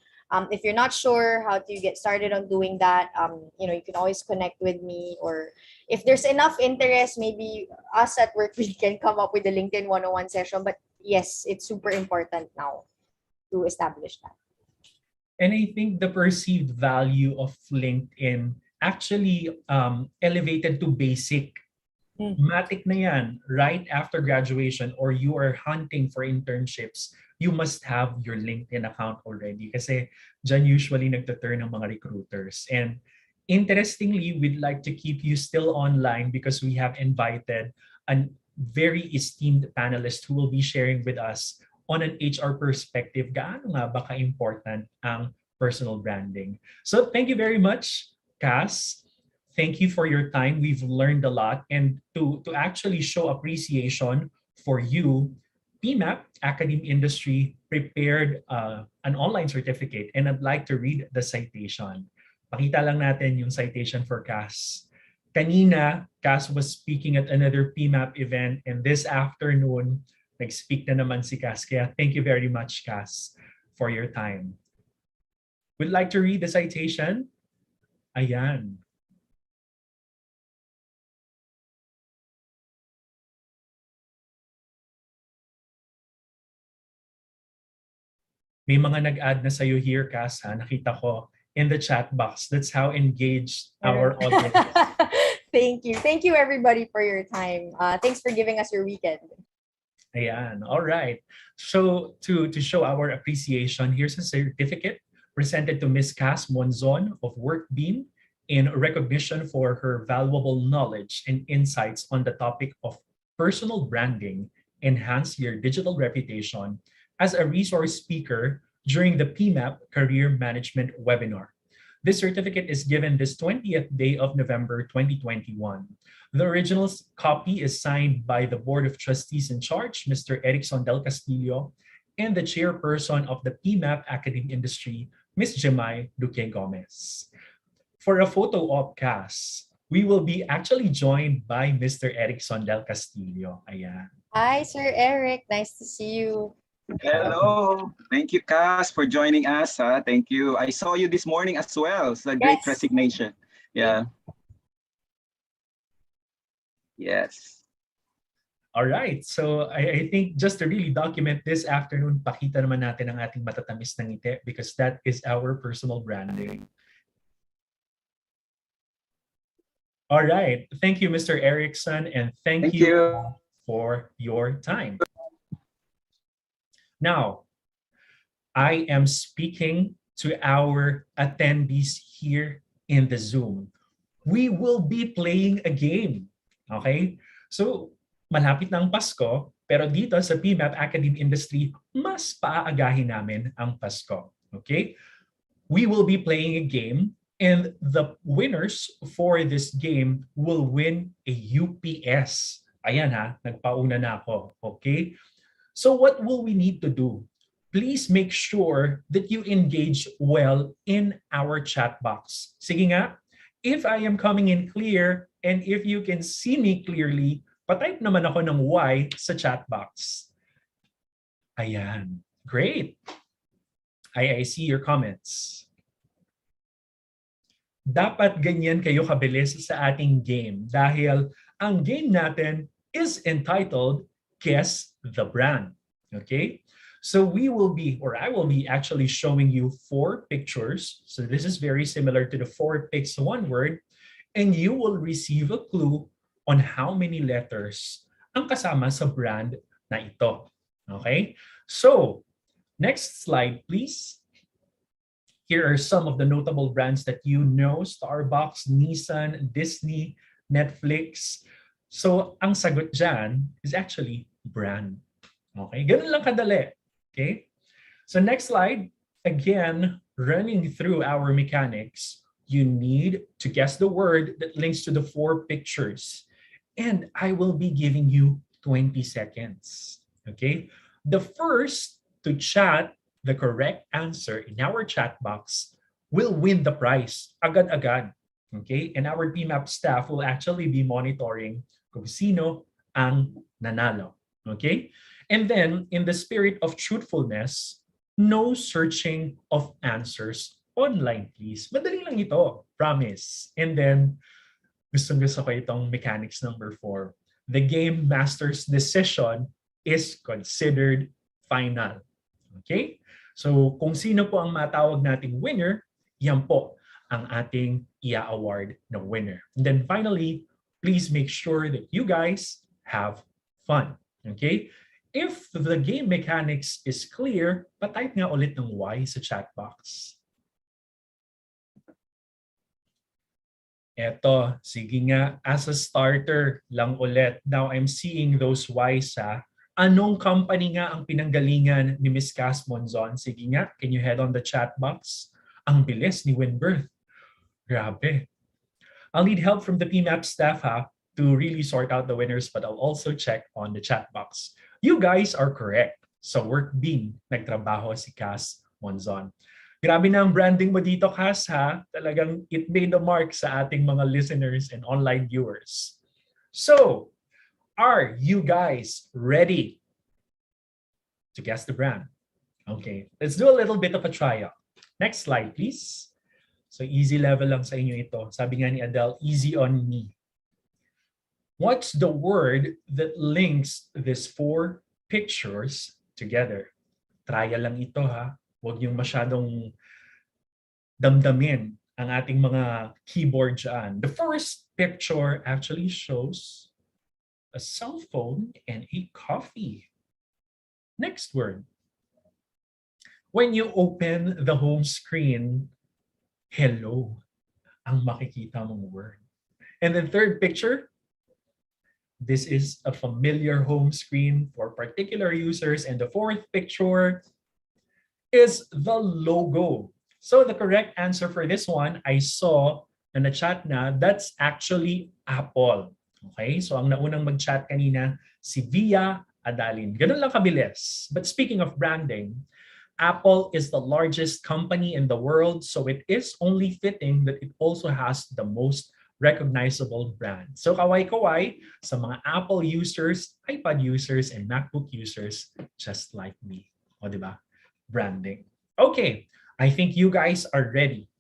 If you're not sure how to get started on doing that, you can always connect with me, or if there's enough interest, maybe us at work, we can come up with a LinkedIn 101 session. But yes, it's super important now to establish that. And I think the perceived value of LinkedIn actually elevated to basic. Matik na yan, right after graduation or you are hunting for internships, you must have your LinkedIn account already kasi dyan usually nagtaturn ng mga recruiters. And interestingly, we'd like to keep you still online because we have invited a very esteemed panelist who will be sharing with us on an HR perspective gaano nga ba ka-important ang personal branding. So thank you very much, Cass. Thank you for your time. We've learned a lot. And to actually show appreciation for you, PMAP Academy Industry prepared an online certificate. And I'd like to read the citation. Pakita lang natin yung citation for Cass. Kanina, Cass was speaking at another PMAP event. And this afternoon, nag-speak na naman si Cass. Kaya thank you very much, Cass, for your time. Would like to read the citation? Ayan. May mga nag-add na sa'yo here, Cass, ha? Nakita ko in the chat box. That's how engaged our audience is. Thank you. Thank you, everybody, for your time. Thanks for giving us your weekend. Ayan. All right. So to show our appreciation, here's a certificate presented to Ms. Cass Monzon of WorkBeam in recognition for her valuable knowledge and insights on the topic of personal branding, enhance your digital reputation, as a resource speaker during the PMAP Career Management Webinar. This certificate is given this 20th day of November 2021. The original copy is signed by the Board of Trustees in charge, Mr. Erickson del Castillo, and the chairperson of the PMAP Academy Industry, Ms. Jemai Duque Gomez. For a photo op, Cass, we will be actually joined by Mr. Erickson del Castillo. Ayan. Hi, Sir Eric. Nice to see you. Hello. Thank you, Cass, for joining us. Thank you. I saw you this morning as well. It's a great resignation. Yeah. Yes. All right. So I think just to really document this afternoon, pakita naman natin ang ating matatamis na ngiti because that is our personal branding. All right. Thank you, Mr. Erickson, and thank you for your time. Now, I am speaking to our attendees here in the Zoom. We will be playing a game. Okay? So, malapit na ang Pasko, pero dito sa PMAP Academy Industry, mas paaagahin namin ang Pasko. Okay? We will be playing a game, and the winners for this game will win a UPS. Ayan ha, nagpauna na ako. Okay? So what will we need to do? please make sure that you engage well in our chat box. Sige nga, if I am coming in clear and if you can see me clearly, patype naman ako ng Y sa chat box. Ayan. Great. I see your comments. Dapat ganyan kayo kabilis sa ating game dahil ang game natin is entitled Guess the Brand. Okay? So we will be, or I will be actually showing you 4 pictures. So this is very similar to the 4 picks one word. And you will receive a clue on how many letters ang kasama sa brand na ito. Okay? So, next slide, please. Here are some of the notable brands that you know: Starbucks, Nissan, Disney, Netflix. So, ang sagot dyan is actually brand. Okay? Ganun lang kadali. Okay? So, next slide. Again, running through our mechanics, you need to guess the word that links to the 4 pictures. And I will be giving you 20 seconds. Okay? The first to chat the correct answer in our chat box will win the prize agad-agad. Okay? And our PMAP staff will actually be monitoring kung sino ang nanalo. Okay? And then, in the spirit of truthfulness, no searching of answers online, please. Madali lang ito, promise. And then, gustong-gusto ko itong mechanics number 4. The game master's decision is considered final. Okay? So, kung sino po ang matawag nating winner, yan po ang ating i-award na winner. And then finally, please make sure that you guys have fun. Okay? If the game mechanics is clear, patype nga ulit ng Y sa chat box. Eto, sige nga, as a starter lang ulit. Now I'm seeing those Ys ha. Anong company nga ang pinanggalingan ni Miss Cass Monzon? Sige nga, can you head on the chat box? Ang bilis ni Winbirth. Grabe. I'll need help from the PMAP staff ha to really sort out the winners, but I'll also check on the chat box. You guys are correct. Sa work beam, nagtrabaho si Cass Monzon. Grabe na ang branding mo dito, Cass, ha? Talagang it made a mark sa ating mga listeners and online viewers. So, are you guys ready to guess the brand? Okay, let's do a little bit of a tryout. Next slide, please. So, easy level lang sa inyo ito. Sabi nga ni Adele, easy on me. What's the word that links these 4 pictures together? Trial lang ito, ha? Huwag yung masyadong damdamin ang ating mga keyboard dyan. The first picture actually shows a cell phone and a coffee. Next word. When you open the home screen, hello ang makikita mong word. And the third picture, this is a familiar home screen for particular users. And the fourth picture is the logo. So the correct answer for this one, I saw na na-chat na, that's actually Apple. Okay, so ang naunang mag-chat kanina, si Via Adalin. Ganun lang kabilis. But speaking of branding, Apple is the largest company in the world, so it is only fitting that it also has the most recognizable brand. So kaway-kaway sa mga Apple users, iPad users, and MacBook users just like me. O diba? Branding. Okay, I think you guys are ready.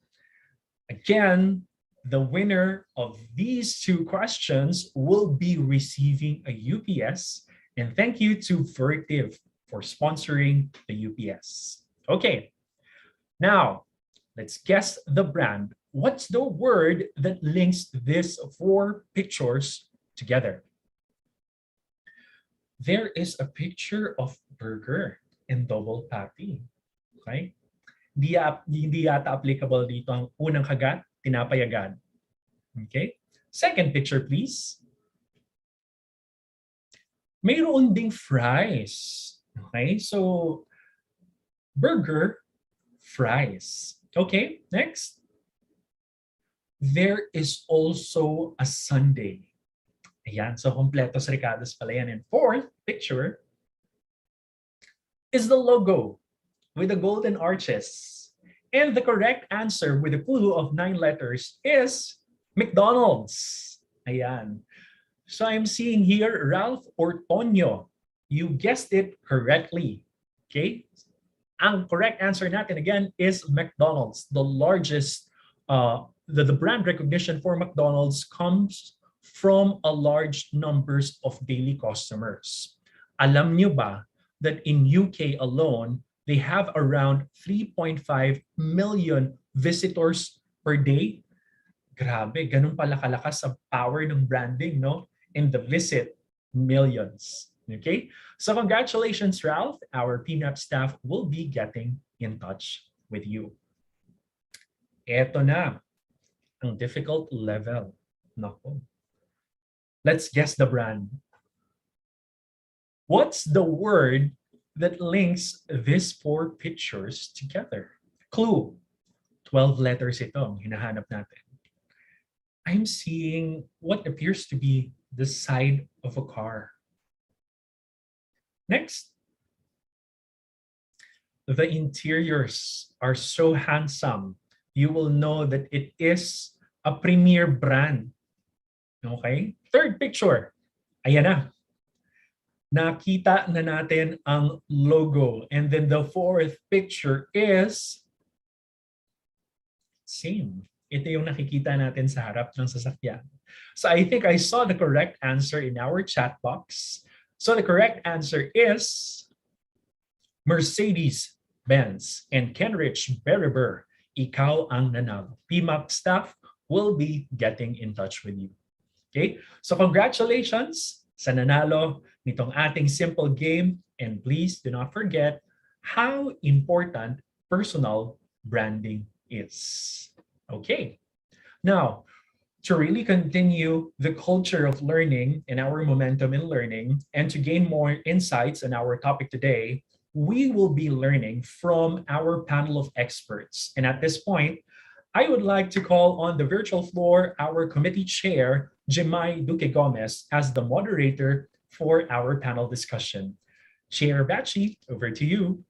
Again, the winner of these 2 questions will be receiving a UPS, and thank you to Vertiv for sponsoring the UPS. Okay, now let's guess the brand. What's the word that links these 4 pictures together? There is a picture of burger and double patty. Okay? Hindi yata applicable dito ang unang kagat, tinapay agad. Okay? Second picture, please. Mayroon ding fries. Okay? So, burger, fries. Okay? Next. There is also a sundae. Ayan. So, completos recados pala yan. And fourth picture is the logo. with the golden arches. And the correct answer with a clue of 9 letters is McDonald's. Ayan. So I'm seeing here Ralph Ortonio. You guessed it correctly. Okay? Ang correct answer natin again is McDonald's. The largest, the brand recognition for McDonald's comes from a large numbers of daily customers. Alam nyo ba that in UK alone, they have around 3.5 million visitors per day? Grabe, ganun pala kalakas ang power ng branding, no? And the visit, millions. Okay? So congratulations, Ralph. Our PMAP staff will be getting in touch with you. Eto na, ang difficult level. Nako. Let's guess the brand. What's the word that links these 4 pictures together? Clue. 12 letters ito ang hinahanap natin. I'm seeing what appears to be the side of a car. Next. The interiors are so handsome. You will know that it is a premier brand. Okay? Third picture. Ayan na. Nakita na natin ang logo. And then the fourth picture is same. Ito yung nakikita natin sa harap ng sasakyan. So I think I saw the correct answer in our chat box. So the correct answer is Mercedes-Benz. And Kenrich Berber, ikaw ang nanalo. PMAP staff will be getting in touch with you. Okay? So congratulations sa nanalo nitong ating simple game. And please do not forget how important personal branding is. Okay. Now, to really continue the culture of learning and our momentum in learning, and to gain more insights on our topic today, we will be learning from our panel of experts. And at this point, I would like to call on the virtual floor our committee chair, Jemai Duque Gomez, as the moderator for our panel discussion. Chair Bachi, over to you.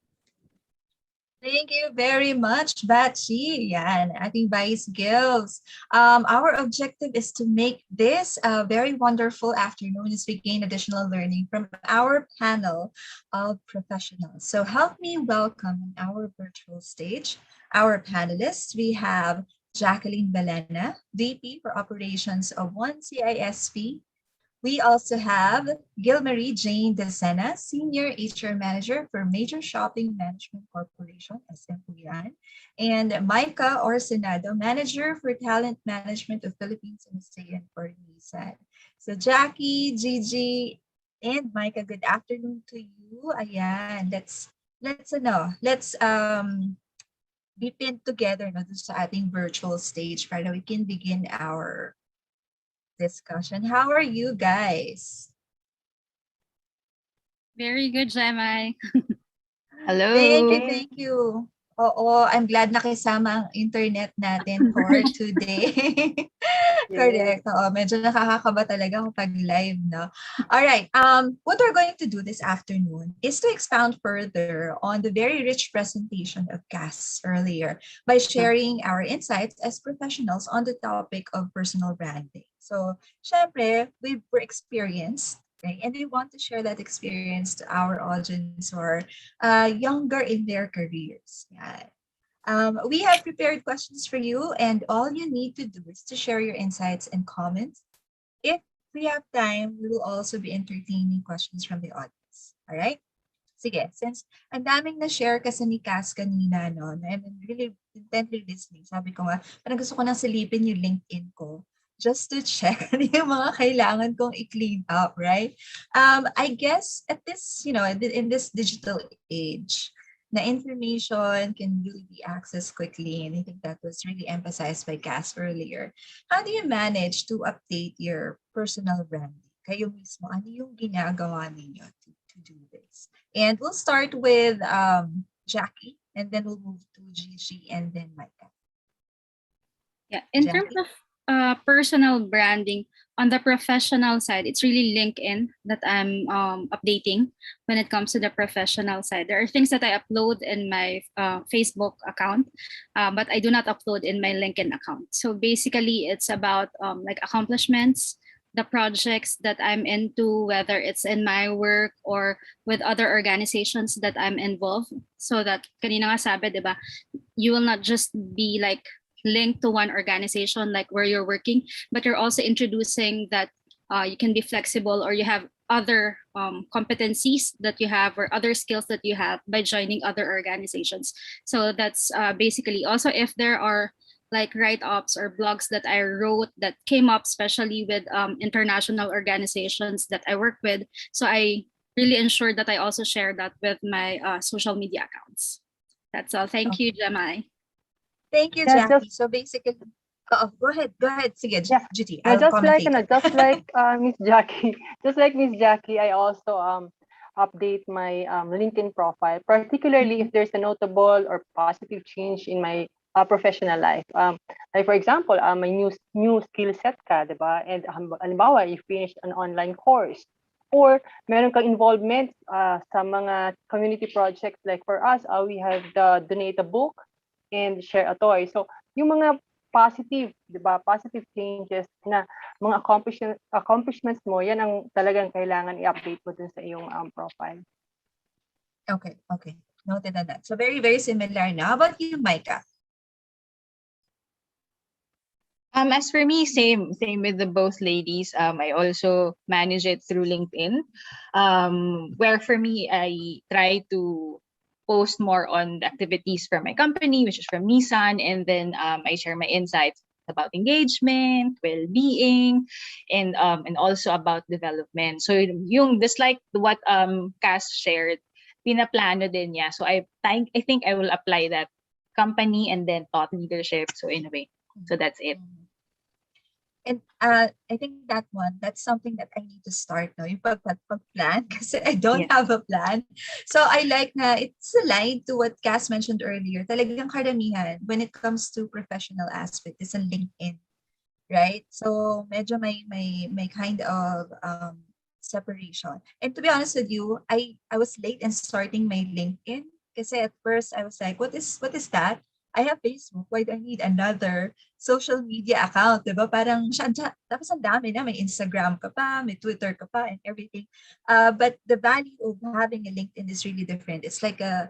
Thank you very much, Bachi. Yan, ating Vice Gills. Our objective is to make this a very wonderful afternoon as we gain additional learning from our panel of professionals. So help me welcome on our virtual stage our panelists. We have Jacqueline Belena, VP for Operations of 1CISP. We also have Gilmarie Jane Desena, Senior HR Manager for Major Shopping Management Corporation, SM and Micah Orsenado, Manager for Talent Management of Philippines and ASEAN for NISAD. So Jackie, Gigi, and Micah, good afternoon to you. Ayan, let's be pinned together no, sa ating virtual stage para we can begin our discussion. How are you guys? Very good, Gemma. Hello. Thank you. Oo, I'm glad nakisama ang internet natin for today. Correct. Oo, medyo nakakakaba talaga kapag live, no? All right. What we're going to do this afternoon is to expound further on the very rich presentation of Cass earlier by sharing our insights as professionals on the topic of personal branding. So, syempre, we were experienced, right? And we want to share that experience to our audience who are younger in their careers. Yeah. We have prepared questions for you, and all you need to do is to share your insights and comments. If we have time, we will also be entertaining questions from the audience. All right? Sige, since ang daming na-share kasi ni Cass kanina, no, and I'm really intently listening, sabi ko nga, parang gusto ko nang silipin yung LinkedIn ko just to check ano yung mga kailangan kong i-clean up, right? I guess at this, in this digital age, na information can really be accessed quickly, and I think that was really emphasized by Cass earlier. How do you manage to update your personal branding? Kayo mismo, ano yung ginagawa ninyo to do this? And we'll start with Jackie, and then we'll move to Gigi, and then Micah. Yeah, in Jackie? terms of personal branding, on the professional side, it's really LinkedIn that I'm updating when it comes to the professional side. There are things that I upload in my Facebook account, but I do not upload in my LinkedIn account. So basically, it's about like accomplishments, the projects that I'm into, whether it's in my work or with other organizations that I'm involved. So that kanina nga sabi, diba, you will not just be like linked to one organization like where you're working, but you're also introducing that you can be flexible, or you have other competencies that you have or other skills that you have by joining other organizations. So that's basically also if there are like write-ups or blogs that I wrote that came up, especially with international organizations that I work with. So I really ensure that I also share that with my social media accounts. That's all. Thank you, Gemma. Thank you, Yeah, Jackie. just So basically, go ahead. Sige, yeah, Judy, yeah, I'll commentate it. just like Miss Jackie, just like Miss Jackie, I also update my LinkedIn profile, particularly if there's a notable or positive change in my professional life. Like for example, my new skill set ka, diba? And halimbawa, you finished an online course, or meron kang involvement sa mga community projects. Like for us, we have the donate a book and share a toy. So yung mga positive, 'di ba? Positive changes na mga accomplishments mo, yan ang talagang kailangan i-update mo dun sa iyong profile. Okay. Noted on that. So very, very similar na. How about you, Micah? As for me, same with the both ladies. I also manage it through LinkedIn, where for me I try to post more on the activities from my company, which is from Nissan, and then I share my insights about engagement, well-being, and also about development. So yung just like what Cass shared, pinaplano din niya. So I think I will apply that company and then thought leadership. So in a way, so that's it. And I think that's something that I need to start now, yung pagplan, kasi I don't have a plan. So I like na it's aligned to what Cass mentioned earlier. Talagang karamihan when it comes to professional aspect is on LinkedIn, right? So medyo may kind of separation. And to be honest with you, I was late in starting my LinkedIn kasi at first I was like, what is that? I have Facebook. Why do I need another social media account? Diba? Parang tapos ang dami na. May Instagram ka pa, may Twitter ka pa, and everything. But the value of having a LinkedIn is really different. It's like an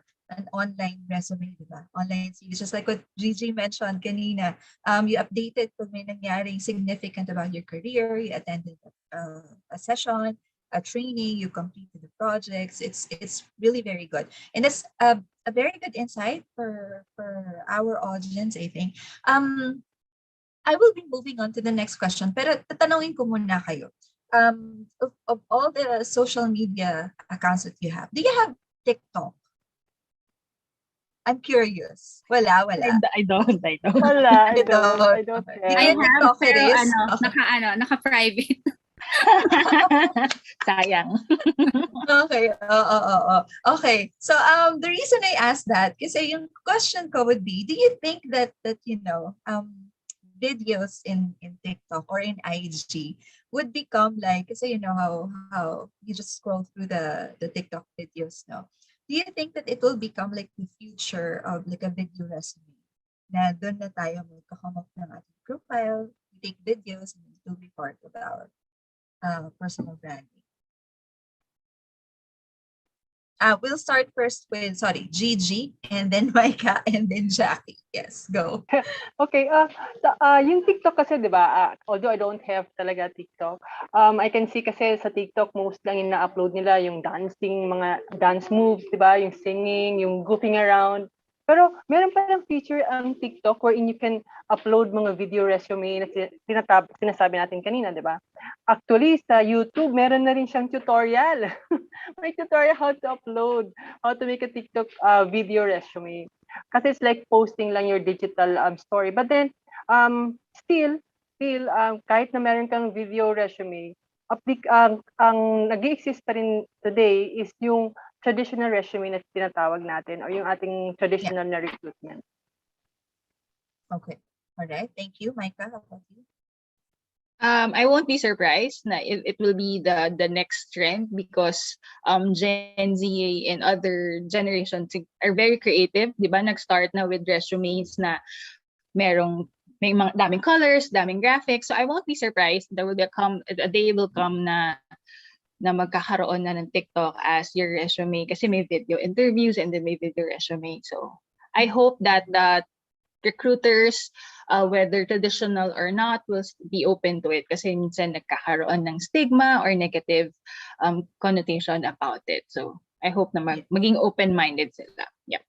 online resume, diba? Online CV. Just like what Gigi mentioned kanina. You updated kung may nangyaring significant about your career. You attended a session, a training, you completed the projects. It's really very good. And that's a very good insight for our audience, I think. I will be moving on to the next question, pero tatanungin ko muna kayo. Of all the social media accounts that you have, do you have TikTok? I'm curious. Wala. I don't. Wala, I I don't I have. have, pero Chris? naka-private. Sayang. Okay. Okay. So the reason I asked that, kasi yung question ko would be, do you think that videos in TikTok or in IG would become like, kasi how you just scroll through the TikTok videos, no? Do you think that it will become like the future of like a video resume? Na doon na tayo magka-come up ng ating profile, we take videos, and it will be part of our personal branding. We'll start first with, Gigi, and then Micah, and then Jackie. Yes, go. Okay, yung TikTok kasi, di ba, although I don't have talaga TikTok, I can see kasi sa TikTok, most lang yung na-upload nila yung dancing, mga dance moves, di ba, yung singing, yung goofing around. Pero meron pa lang feature ang TikTok wherein you can upload mga video resume na sinasabi natin kanina, di ba? Actually, sa YouTube, meron na rin siyang tutorial. May tutorial how to upload, how to make a TikTok video resume. Kasi it's like posting lang your digital story. But then, still, kahit na meron kang video resume, ang nag-exist pa rin today is yung traditional resume na tinatawag natin or yung ating traditional na recruitment. Okay. All right. Thank you, Micah. How about you? I won't be surprised na it will be the next trend because Gen Z and other generations are very creative, 'di ba? Nag-start na with resumes na may mga daming colors, daming graphics. So I won't be surprised there will become a day will come na magkakaroon na ng TikTok as your resume kasi may video interviews and then may video resume. So I hope that recruiters, whether traditional or not, will be open to it kasi minsan nagkakaroon ng stigma or negative connotation about it. So I hope na maging open-minded sila. Yeah.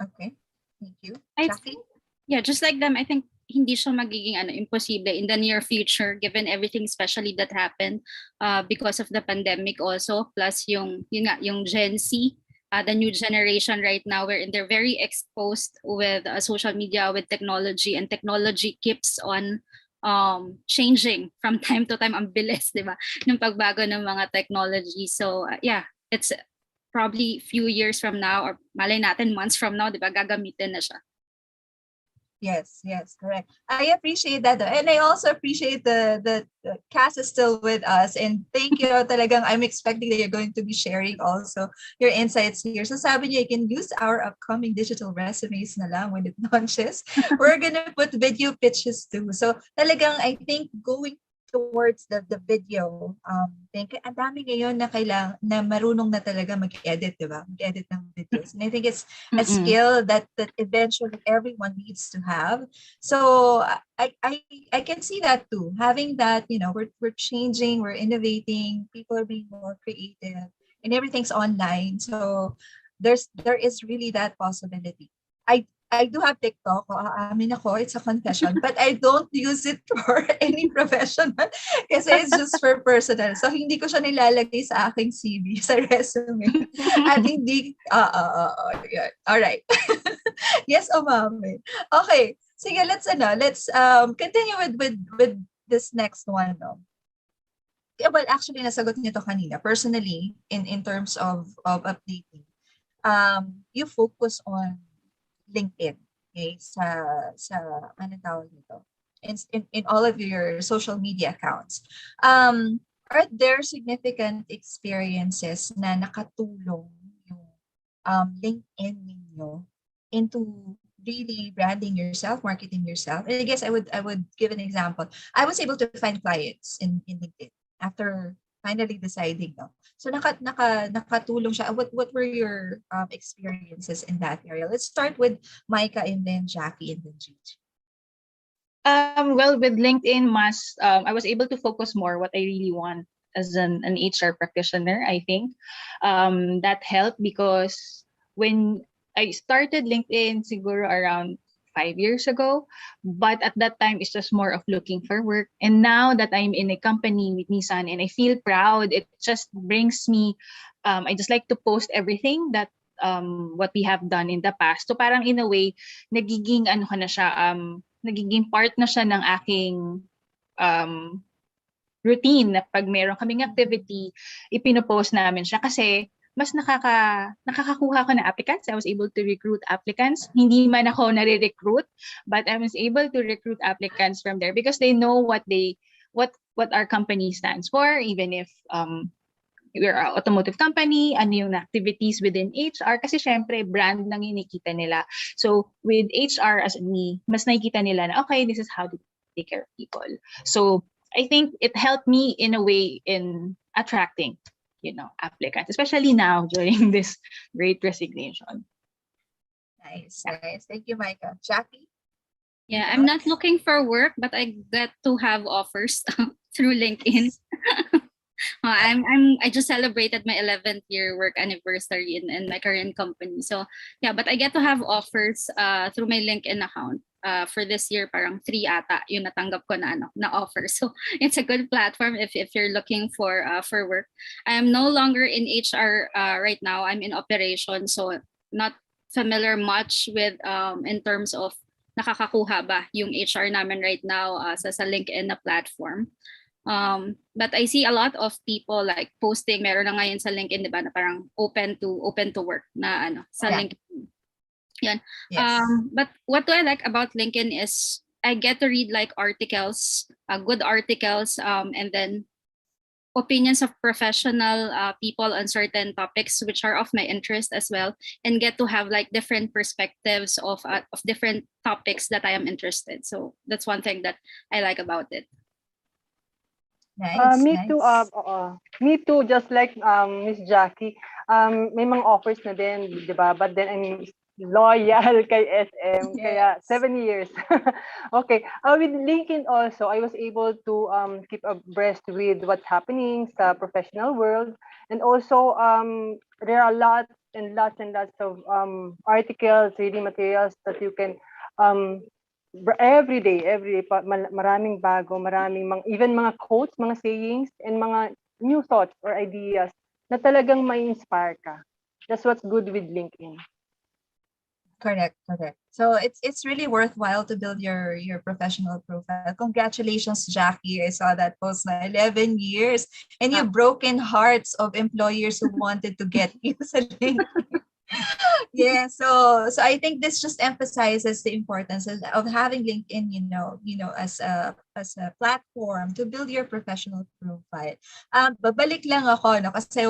Okay. Thank you. I Jackie? Yeah, just like them, I think hindi siya magiging imposible in the near future given everything especially that happened because of the pandemic also, plus yung Gen Z, the new generation right now wherein they're very exposed with social media, with technology, and technology keeps on changing from time to time. Ang bilis, di ba? Yung pagbago ng mga technology. So yeah, it's probably few years from now or malay natin months from now, di ba, gagamitin na siya. Yes, correct. I appreciate that. And I also appreciate the Cass is still with us. And thank you. Talagang I'm expecting that you're going to be sharing also your insights here. So sabi niyo, you can use our upcoming digital resumes na lang when it launches. We're gonna put video pitches too. So talagang I think going towards the video, think ang dami ngayon na kailangan na marunong na talaga mag-edit, di ba? Mag-edit ng videos. And I think it's a skill that eventually everyone needs to have. So I can see that too. Having that, we're changing, we're innovating, people are being more creative, and everything's online. So there is really that possibility. I do have TikTok. Aamin ako, it's a confession. But I don't use it for any professional kasi it's just for personal. So hindi ko siya nilalagay sa aking CV, sa resume. At hindi, yun. Alright. Yes, Mami. Okay. Sige, let's continue with this next one. No? Well, actually, nasagot niyo to kanina. Personally, in terms of updating, you focus on LinkedIn, okay, sa ano tawag nito, in all of your social media accounts. Are there significant experiences na nakatulong yung LinkedIn ninyo into really branding yourself, marketing yourself? And I guess I would give an example. I was able to find clients in LinkedIn after finally deciding, no? So nakatulong siya. What were your experiences in that area? Let's start with Micah and then Jackie and then Gigi. Well, with LinkedIn, I was able to focus more what I really want as an HR practitioner. I think that helped because when I started LinkedIn, siguro around 5 years ago, but at that time it's just more of looking for work. And now that I'm in a company with Nissan and I feel proud, it just brings me, I just like to post everything that what we have done in the past. So parang in a way, nagiging part na siya ng aking routine na pag meron kaming activity, ipinopost namin siya kasi mas nakakakuha ko na applicants. I was able to recruit applicants. Hindi man ako nare-recruit, but I was able to recruit applicants from there because they know what our company stands for, even if we're an automotive company, ano yung activities within HR, kasi syempre brand lang yung nakikita nila. So with HR as me, mas nakikita nila na, okay, this is how to take care of people. So I think it helped me in a way in attracting applicants, especially now during this great resignation. Nice. Thank you, Micah. Jackie? Yeah, I'm not looking for work, but I get to have offers through LinkedIn. I just celebrated my 11th year work anniversary in my current company. So yeah, but I get to have offers through my LinkedIn account. For this year, parang 3 ata yung natanggap ko na offer. So it's a good platform if you're looking for work. I am no longer in HR right now. I'm in operations, so not familiar much with in terms of nakakakuha ba yung HR namin right now sa LinkedIn na platform. But I see a lot of people like posting, meron na ngayon sa LinkedIn, di ba, na parang open to work na sa LinkedIn. Yan. Yes. But what do I like about LinkedIn is I get to read like articles, good articles, and then opinions of professional people on certain topics which are of my interest as well, and get to have like different perspectives of different topics that I am interested. So that's one thing that I like about it. Nice, Me too, nice. me too, just like Miss Jackie. May mga offers na din, di ba? But then I'm loyal kay SM, kaya Yes. 7 years. Okay. With LinkedIn also, I was able to keep abreast with what's happening sa professional world. And also, there are lots and lots and lots of articles, reading materials that you can every day, maraming bago, even mga quotes, mga sayings, and mga new thoughts or ideas na talagang may inspire ka. That's what's good with LinkedIn. Correct, correct. So it's really worthwhile to build your professional profile. Congratulations, Jackie. I saw that post na 11 years. And you've broken hearts of employers who wanted to get you sa LinkedIn. Yeah, so I think this just emphasizes the importance of having LinkedIn, as a platform to build your professional profile. Babalik lang ako, no, kasi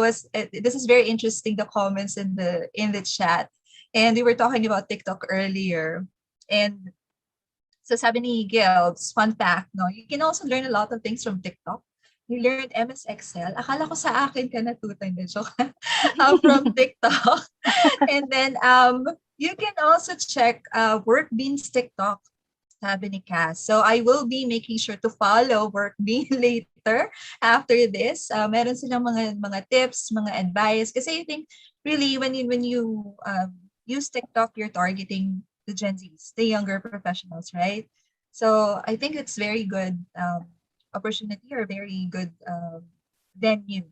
this is very interesting, the comments in the chat. And we were talking about TikTok earlier. And so sabi ni Gilbs, fun fact, no, you can also learn a lot of things from TikTok. You learned MS Excel. Akala ko sa akin ka natutunan din. So, from TikTok. And then you can also check Workbean's TikTok, sabi ni Cass. So I will be making sure to follow Workbean later after this. Meron silang mga tips, mga advice. Kasi I think really when you use TikTok, you're targeting the Gen Zs, the younger professionals, right? So I think it's very good opportunity or very good venue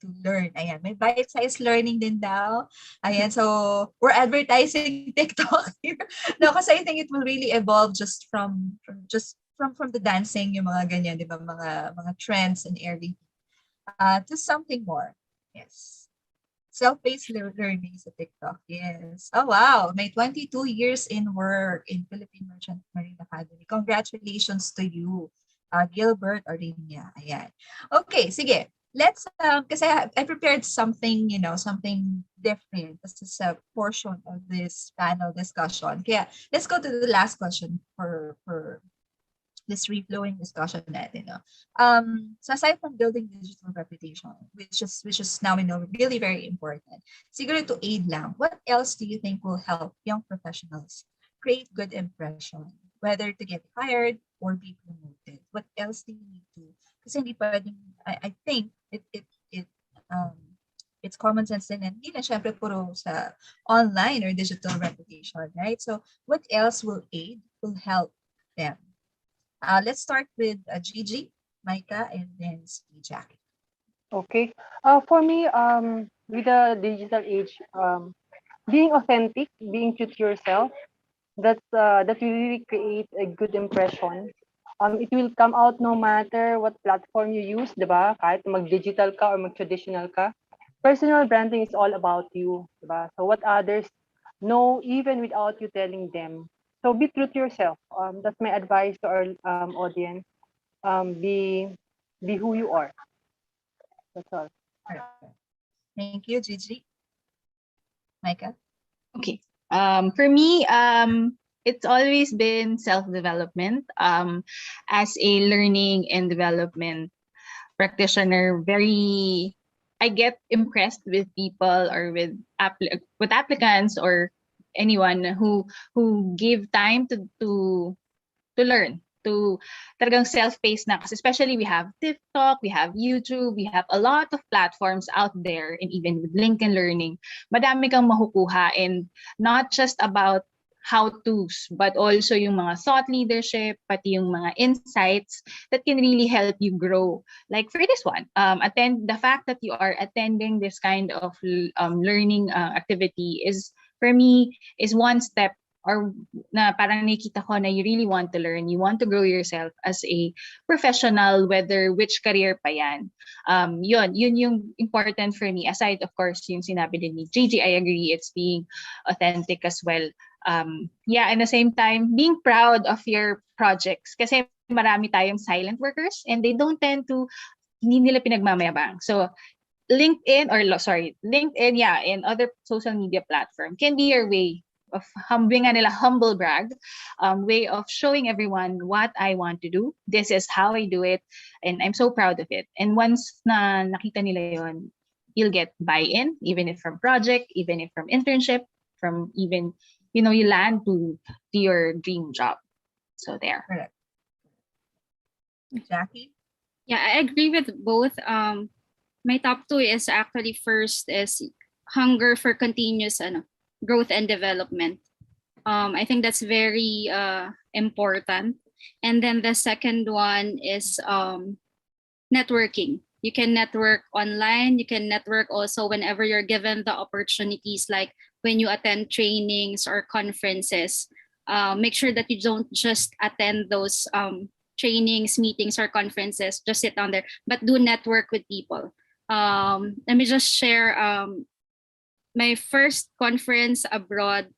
to learn. Ayan, may bite-sized learning din daw. Ayan, so we're advertising TikTok here. No, kasi I think it will really evolve just from the dancing, yung mga ganyan, di ba, mga trends and everything, to something more. Yes. Self-paced learning sa TikTok. Yes. Oh, wow. May 22 years in work in Philippine Merchant Marine Academy. Congratulations to you, Gilbert Orinia. Ayan. Okay, sige. Let's, kasi I prepared something, something different. This is a portion of this panel discussion. Kaya let's go to the last question for this free-flowing discussion natin. No? So aside from building digital reputation, which is now we know really very important, siguro to aid lang, what else do you think will help young professionals create good impression, whether to get hired or be promoted? What else do you need to? Kasi hindi pwedeng, I think it's common sense din, and hindi na syempre puro sa online or digital reputation, right? So what else will help them? Let's start with Gigi, Micah, and then Jackie. Okay. For me, with the digital age, being authentic, being true to yourself, that will really create a good impression. It will come out no matter what platform you use, diba? Kahit mag-digital ka or mag-traditional ka. Personal branding is all about you, diba? So what others know even without you telling them. So be true to yourself. That's my advice to our audience. Be who you are. That's all. Thank you, Gigi. Micah? Okay. For me, it's always been self-development. As a learning and development practitioner, I get impressed with people or with applicants or anyone who give time to learn, to talagang self-paced na, kasi especially we have TikTok, we have YouTube, we have a lot of platforms out there, and even with LinkedIn Learning, madami kang makukuha, and not just about how-tos, but also yung mga thought leadership, pati yung mga insights that can really help you grow. Like for this one, the fact that you are attending this kind of learning activity is, for me, is one step, or na parang nakita ko na you really want to learn, you want to grow yourself as a professional, whether which career pa yan. Yun yung important for me. Aside, of course, yung sinabi din ni Gigi, I agree, it's being authentic as well. Yeah, and the same time, being proud of your projects. Kasi marami tayong silent workers and they don't tend to, hindi nila pinagmamayabang. So, LinkedIn, yeah, and other social media platform can be your way of humble brag, way of showing everyone what I want to do. This is how I do it, and I'm so proud of it. And once na nakita nila yon, you'll get buy-in, even if from project, even if from internship, from even, you land to your dream job. So there. Correct. Jackie? Yeah, I agree with both. My top two is actually first is hunger for continuous growth and development. I think that's very important. And then the second one is networking. You can network online. You can network also whenever you're given the opportunities, like when you attend trainings or conferences. Make sure that you don't just attend those trainings, meetings, or conferences, just sit down there, but do network with people. Let me just share my first conference abroad.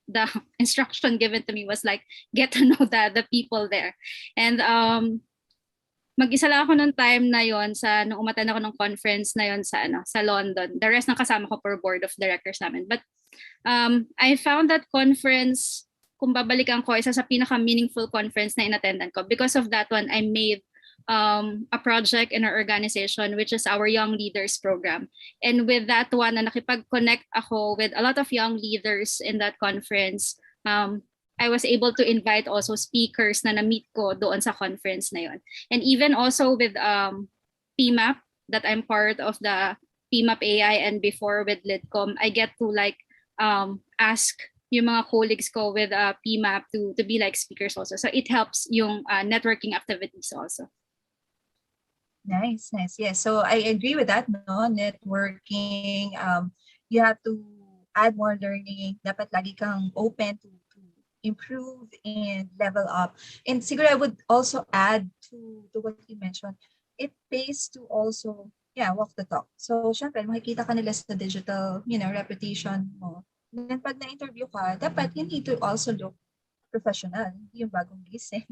The instruction given to me was like, get to know the people there. And mag-isa lang ako nung time na yon nung umattend ako ng conference na yon sa London. The rest ng kasama ko per board of directors namin. But I found that conference, kung babalikan ko, isa sa pinaka-meaningful conference na inattendan ko. Because of that one, I made a project in our organization, which is our Young Leaders Program. And with that one, na nakipag-connect ako with a lot of young leaders in that conference. I was able to invite also speakers na na-meet ko doon sa conference na yon. And even also with PMAP, that I'm part of the PMAP AI, and before with Lidcom, I get to ask yung mga colleagues ko with PMAP to be like speakers also. So it helps yung networking activities also. Nice. Yes. So I agree with that, no? Networking, you have to add more learning. Dapat lagi kang open to improve and level up. And siguro I would also add to what you mentioned, it pays to also, walk the talk. So syempre, makikita ka nila sa digital, reputation mo. And then pag na-interview ka, dapat you need to also look professional, yung bagong gising,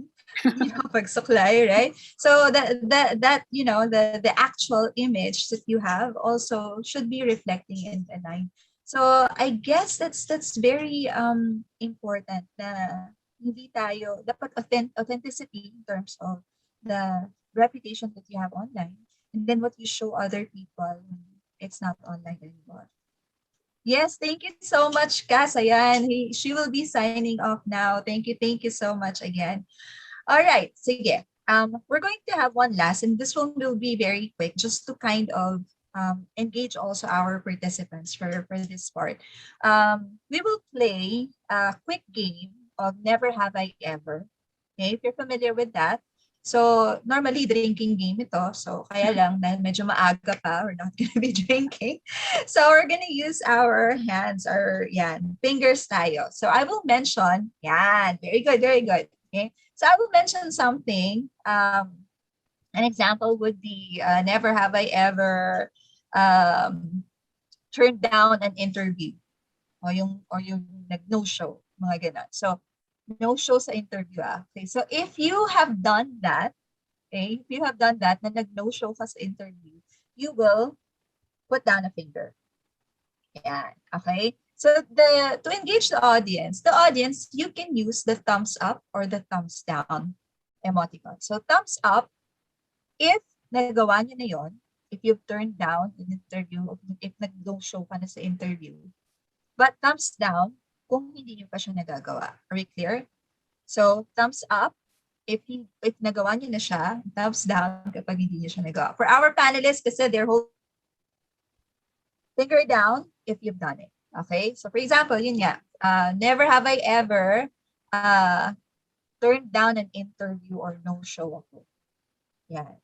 pagsuklay, right? So that the actual image that you have also should be reflecting in the line. So I guess that's very important na hindi tayo dapat authenticity in terms of the reputation that you have online, and then what you show other people when it's not online anymore. Yes, thank you so much, Cass. Ayan, she will be signing off now. Thank you so much again. All right, sige. We're going to have one last, and this one will be very quick, just to kind of engage also our participants for this part. We will play a quick game of Never Have I Ever. Okay, if you're familiar with that. So normally drinking game ito. So kaya lang dahil medyo maaga pa, we're not gonna be drinking. So we're gonna use our hands or fingers tayo. So I will mention, very good. Okay. So I will mention something. An example would be never have I ever turned down an interview or yung nag-no-show, mga ganun. So no-show sa interview. Okay, so if you have done that, na nag-no-show ka sa interview, you will put down a finger. Yan, okay? So to engage the audience, you can use the thumbs up or the thumbs down emoticon. So thumbs up, if nagawa niyo na yon, if you've turned down an interview, if nag-no-show ka na sa interview. But thumbs down, kung hindi niyo pa siya nagagawa. Are we clear? So, thumbs up if nagawa niyo na siya, thumbs down kapag hindi niyo siya nagawa. For our panelists, kasi they're holding finger down if you've done it. Okay? So, for example, yun nga, never have I ever turned down an interview or no-show ako. Yan.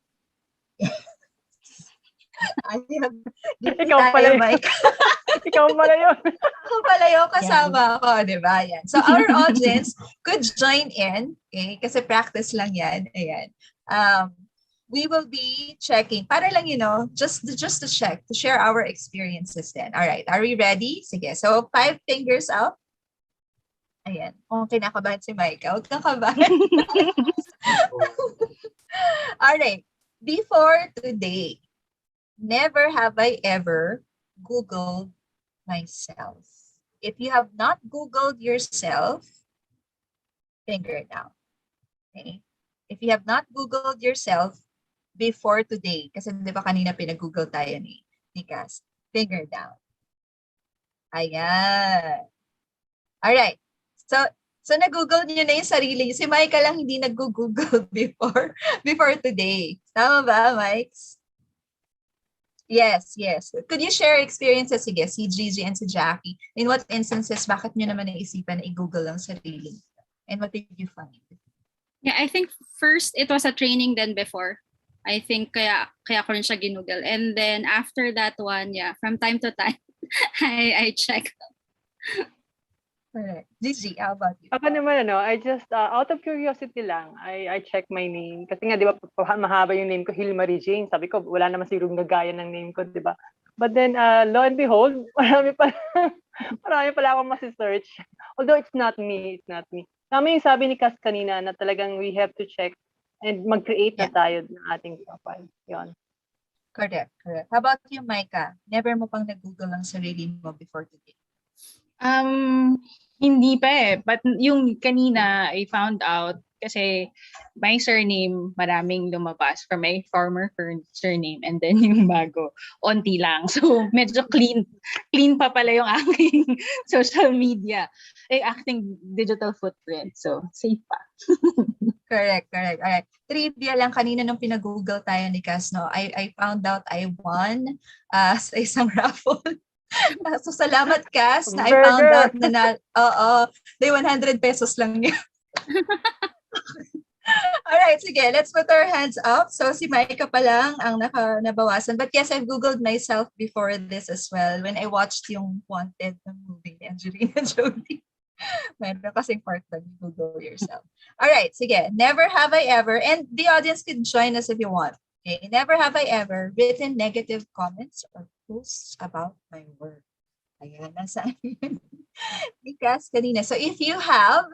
Ikaw pala yun. Ikaw pala yun. Ako pala yung kasama ko, di ba? Yan. So our audience could join in, okay? Kasi practice lang yan. Ayan. We will be checking, para lang, just to check, to share our experiences then. All right, are we ready? Sige. So 5 fingers up. Ayan. Kung kinakabahan si Micah, huwag kang kabahan. Alright. Before today, never have I ever Googled myself. If you have not Googled yourself, finger down. Okay? If you have not Googled yourself before today, kasi di ba kanina pinag-Google tayo ni Cass, finger down. Ayan. Alright. So nag-Google niyo na yung sarili. Si Micah lang hindi nag-Google before today. Tama ba, Mike? Yes. Could you share experiences, sige, si Gigi and si Jackie? In what instances, bakit nyo naman naisipan na i-Google ang sarili? And what did you find? Yeah, I think first it was a training then before. I think kaya ko rin siya ginugol. And then after that one, yeah, from time to time, I check. Correct. Gigi, how about you? Ako naman, I just, out of curiosity lang, I check my name. Kasi nga, di ba, mahaba yung name ko, Hilmarie Jane. Sabi ko, wala naman sigurong gagaya ng name ko, di ba? But then, lo and behold, marami pala akong masi-search. Although it's not me. Tama yung sabi ni Cass kanina na talagang we have to check and mag-create na tayo ng ating profile. Yun. Correct. How about you, Micah? Never mo pang nag-Google ang sarili mo before today? Hindi pa eh. But yung kanina, I found out kasi my surname, maraming lumabas from my former surname and then yung bago, onti lang. So medyo clean pa pala yung aking social media, acting digital footprint. So safe pa. Correct. Alright. Trivia lang kanina nung pinag-Google tayo ni Cass, no? I found out I won sa isang raffle. So salamat, Cass, na I found out na may 100 pesos lang yun. Alright, sige, let's put our hands up. So si Micah pa lang ang nabawasan. But yes, I've Googled myself before this as well. When I watched yung Wanted na movie ni Angelina Jolie. Meron kasing part na Google yourself. Alright, sige. Never have I ever, and the audience can join us if you want. Okay, never have I ever written negative comments or posts about my work. Ayan, nasa ni Cass kanina. So if you have,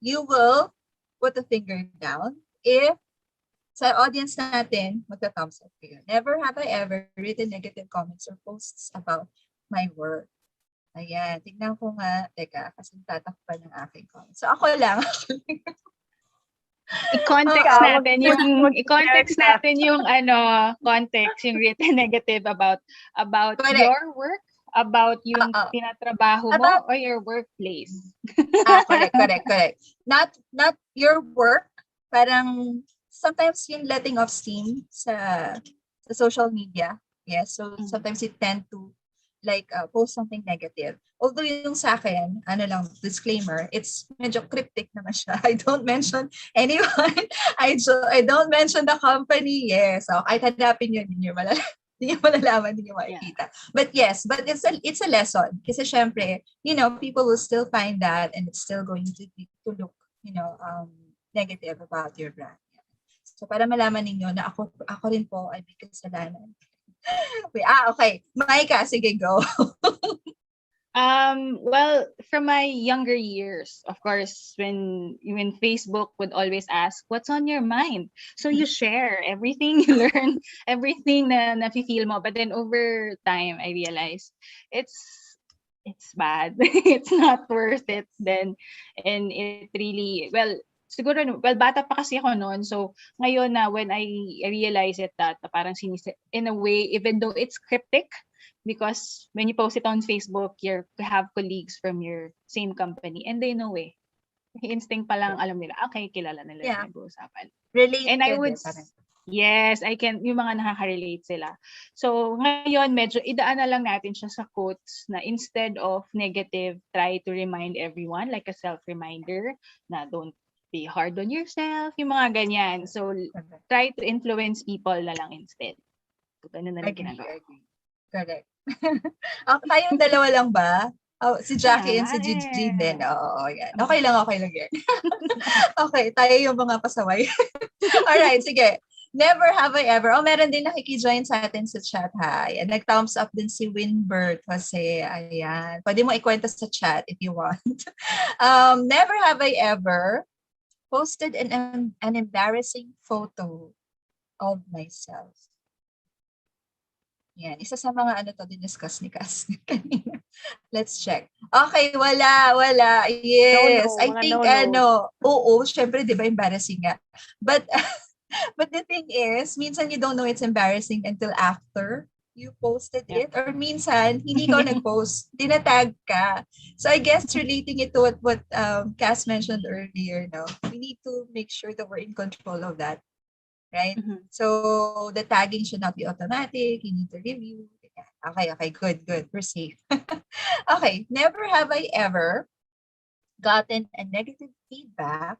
you will put a finger down. If sa audience natin, magta-thumbs up kayo. Never have I ever written negative comments or posts about my work. Ayan, tignan ko nga. Teka, kasi tatakpan ng aking comments. So ako lang. I-context natin yung context, yung written negative about your work, about yung tinatrabaho mo or your workplace. Correct. Not your work, parang sometimes yung letting off steam sa social media. Yes, so sometimes you tend to post something negative. Although yung sa akin, disclaimer, it's medyo cryptic naman siya. I don't mention anyone. I don't mention the company. Yes, so kahit hanapin yun, hindi nyo malalaman, hindi nyo makikita. But yes, it's a lesson. Kasi syempre, people will still find that and it's still going to look, negative about your brand. So para malaman ninyo na ako rin po ay may kasalanan. Okay. Micah, sige, go. Well, from my younger years, of course, when Facebook would always ask, what's on your mind? So you share everything you learn, everything na nafe-feel mo. But then over time, I realized it's bad. It's not worth it then. And it really, siguro, bata pa kasi ako noon. So, ngayon na when I realize it that parang in a way, even though it's cryptic, because when you post it on Facebook, you have colleagues from your same company and they know instinct pa lang alam nila, okay, kilala nila yung nag-uusapan. Related. And I would, yes, I can, yung mga nakaka-relate sila. So ngayon, medyo idaan na lang natin siya sa quotes na instead of negative, try to remind everyone, like a self-reminder na don't be hard on yourself, yung mga ganyan. So try to influence people na lang instead. So ganun na lang ginagawa. Correct. Tayong dalawa lang ba? Si Jackie and si Gigi din. Oo, yan. Okay lang yan. Okay, tayo yung mga pasaway. Alright, sige. Never have I ever. Oh, meron din nakiki-join sa atin sa chat. Hi. And nag-thumbs up din si Winbert kasi, ayan. Pwede mo ikwenta sa chat if you want. Never have I ever posted an embarrassing photo of myself. Yan. Isa sa mga ano to, discuss ni Cass kanina. Let's check. Okay, wala. Yes. No, I mga think no-no. oo, syempre, di ba, embarrassing nga. But, but the thing is, minsan you don't know it's embarrassing until after you posted it. Or minsan, hindi ka nag-post, tinatag ka. So I guess relating it to what Cass mentioned earlier, no? We need to make sure that we're in control of that. Right? So the tagging should not be automatic. You need to review. Okay, good. We're safe. Okay, never have I ever gotten a negative feedback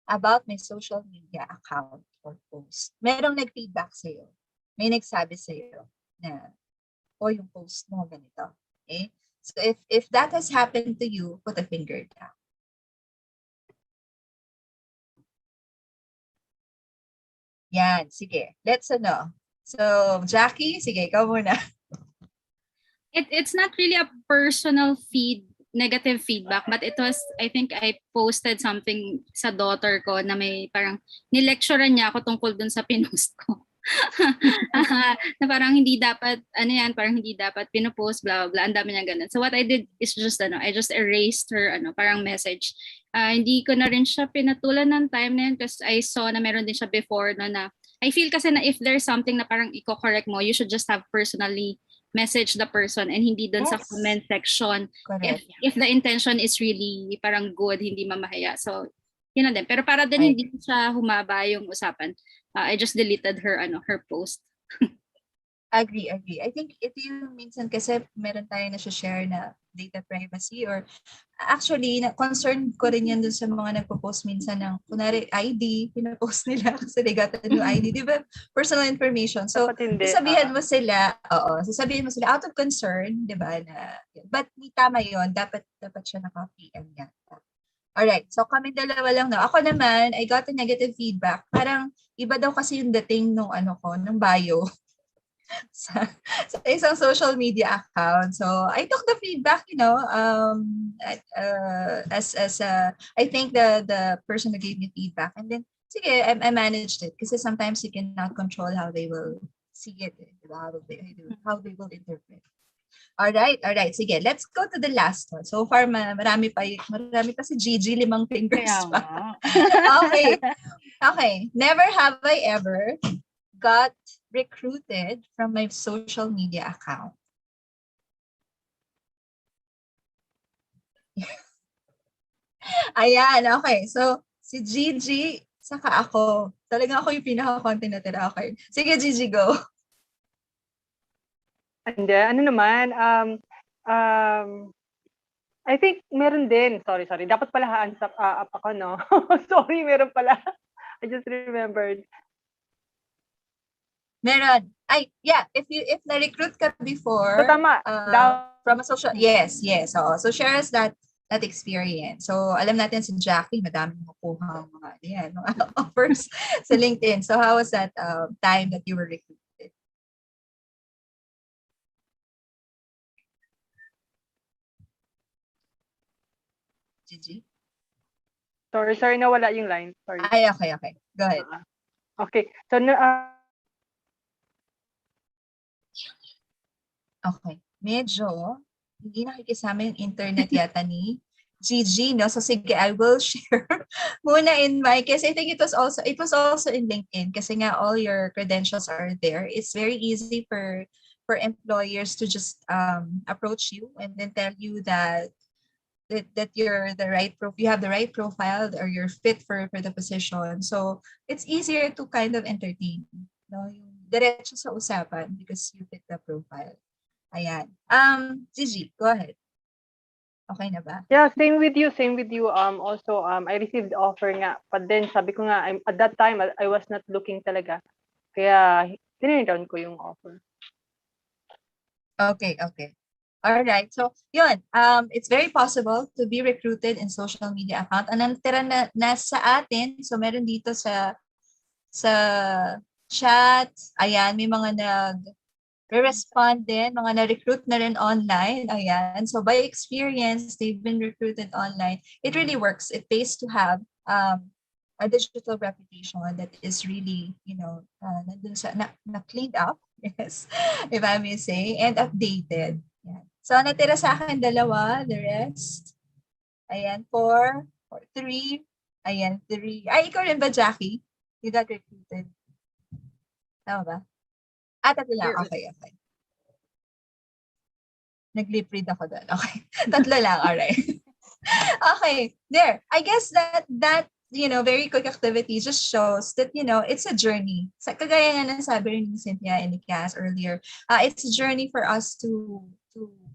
about my social media account or post. Merong nag-feedback sa'yo. May nagsabi sa'yo na, yung post mo ganito. Okay? So if that has happened to you, put a finger down. Yan, sige. Let's So, Jackie, sige, ikaw muna. It's not really a personal negative feedback, but it was, I think I posted something sa daughter ko na may parang nilecturean niya ako tungkol dun sa pinost ko. Na parang hindi dapat, parang hindi dapat pinopost, blah, blah, blah. Ang dami niya ganun. So what I did is just, I just erased her, parang message. Hindi ko na rin siya pinatulan ng time na yun because I saw na meron din siya before na I feel kasi na if there's something na parang i-correct mo, you should just have personally message the person and hindi dun sa comment section. If the intention is really parang good, hindi mamahaya. So, yun na din. Pero para din hindi siya humaba yung usapan, I just deleted her post. Agree. I think ito yung minsan kasi meron tayo na share na data privacy or actually concern ko rin yan dun sa mga nagpo-post minsan ng kunwari ID, pinapost nila kasi they got a new ID, di ba? Personal information. So, sasabihan mo sila out of concern, di ba? But tama yun, dapat siya naka-PM yata. Alright, so kami dalawa lang na. Ako naman, I got a negative feedback. Parang iba daw kasi yung dating nung ng bio. sa isang social media account. So I took the feedback, I think the person who gave me feedback, and then sige, I managed it kasi sometimes you cannot control how they will see it, how they will interpret. All right. Sige, let's go to the last one. So far, marami pa si Gigi, 5 fingers pa. Okay. Never have I ever got recruited from my social media account. Ayan, okay. So, si Gigi, saka ako. Talaga ako yung pinaka-content na tira. Okay. Sige, Gigi, go. Hindi, naman, I think meron din. Sorry. Dapat pala hands-up ako, no? Sorry, meron pala. I just remembered. Meron. If na-recruit ka before tama. From a social, yes. So share us that experience. So alam natin si Jackie, madami makukuha mga offers sa LinkedIn. So how was that time that you were recruited? Gigi? Sorry, nawala yung line. Sorry. Okay. Go ahead. Okay. So Okay. Medyo hindi nakikisama yung internet yata ni Gigi, no? So sige, I will share muna in my case. I think it was also in LinkedIn kasi nga all your credentials are there. It's very easy for employers to just approach you and then tell you that you're you have the right profile or you're fit for the position. So it's easier to kind of entertain, no? Yung diretso sa usapan because you fit the profile. Ayan. Gigi, go ahead. Okay na ba? Yeah, same with you. Also, I received the offer nga. But then, sabi ko nga, at that time, I was not looking talaga. Kaya, tinurn down ko yung offer. Okay. All right. So, yun. It's very possible to be recruited in social media account. Ang natira na sa atin, so meron dito sa chat. Ayan, may mga nag-respond din, mga na-recruit na rin online. Ayan, so by experience, they've been recruited online. It really works. It pays to have a digital reputation that is really, nandun sa, na cleaned up, yes, if I may say, and updated. Yan. So, natira sa akin dalawa, the rest. Ayan, 4, 3. Ayan, 3. Ay, ikaw rin ba, Jackie? You got recruited. Tama ba? Tatlo lang. Okay. Nag-lip read ako doon. Okay. Tatlo lang. Alright. Okay. There. I guess that very quick activity just shows that, it's a journey. Sa kagaya nga ng sabi rin ni Cynthia and ni Cass earlier, it's a journey for us to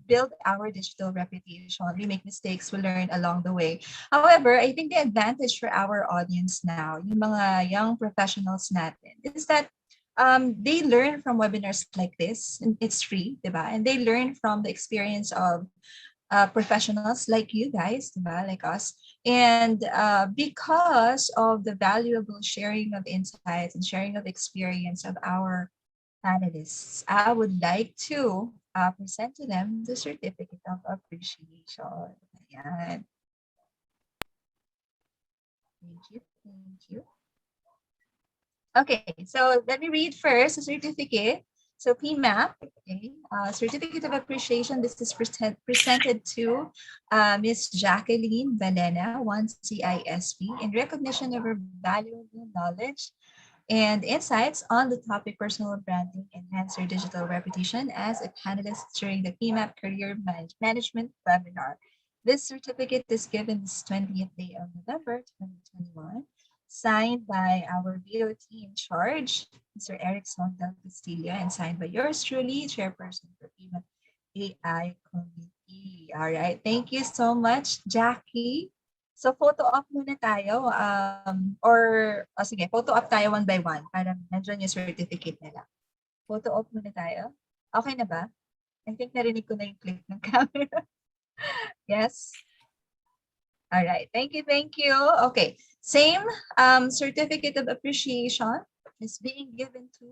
build our digital reputation. We make mistakes, we learn along the way. However, I think the advantage for our audience now, yung mga young professionals natin, is that they learn from webinars like this, and it's free, diba? And they learn from the experience of professionals like you guys, diba? Like us. And because of the valuable sharing of insights and sharing of experience of our panelists, I would like to present to them the certificate of appreciation. Ayan. Thank you. Okay, so let me read first the certificate. So PMAP, okay, Certificate of Appreciation, this is presented to Ms. Jacqueline Valena, 1CISP, in recognition of her valuable knowledge and insights on the topic personal branding, enhance your digital reputation as a panelist during the PMAP Career Management Webinar. This certificate is given this 20th day of November 2021. Signed by our BOT in charge, Mr. Erickson del Castillo, and signed by yours truly, Chairperson for PMAP AI Committee. All right, thank you so much, Jackie. So photo op muna tayo, sige, photo op tayo one by one para nandiyan yung certificate nila. Photo op muna tayo. Okay na ba? I think narinig ko na yung click ng camera. Yes? All right, thank you. Okay, same certificate of appreciation is being given to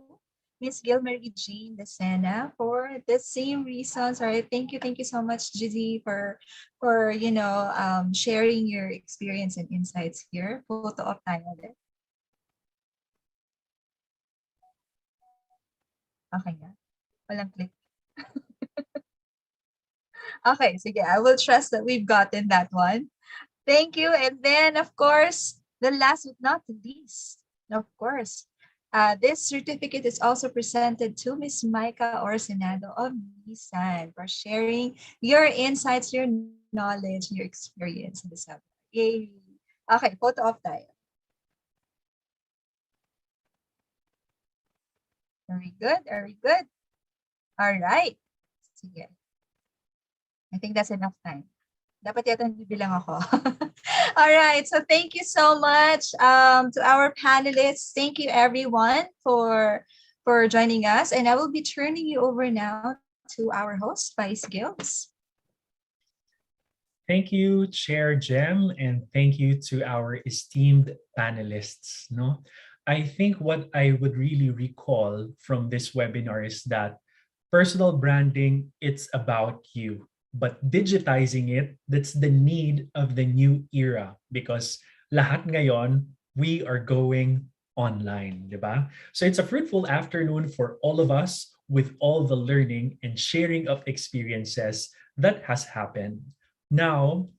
Miss Gilmarie Jean Decena for the same reasons. All right, thank you so much, Gizzy, for sharing your experience and insights here. Photo op tayo ulit. Okay na. Walang click. Okay, sige, I will trust that we've gotten that one. Thank you. And then, of course, the last but not the least, of course, this certificate is also presented to Ms. Micah Orsenado of Nissan for sharing your insights, your knowledge, your experience in the subject. Yay! Okay, photo op tayo. Very good. All right. Sige. I think that's enough time. Dapat yata bibilang ako. All right. So thank you so much to our panelists. Thank you everyone for joining us. And I will be turning you over now to our host, Vice Gills. Thank you, Chair Jem, and thank you to our esteemed panelists. No, I think what I would really recall from this webinar is that personal branding, it's about you. But digitizing it, that's the need of the new era because lahat ngayon, we are going online, di ba? So it's a fruitful afternoon for all of us with all the learning and sharing of experiences that has happened. Now,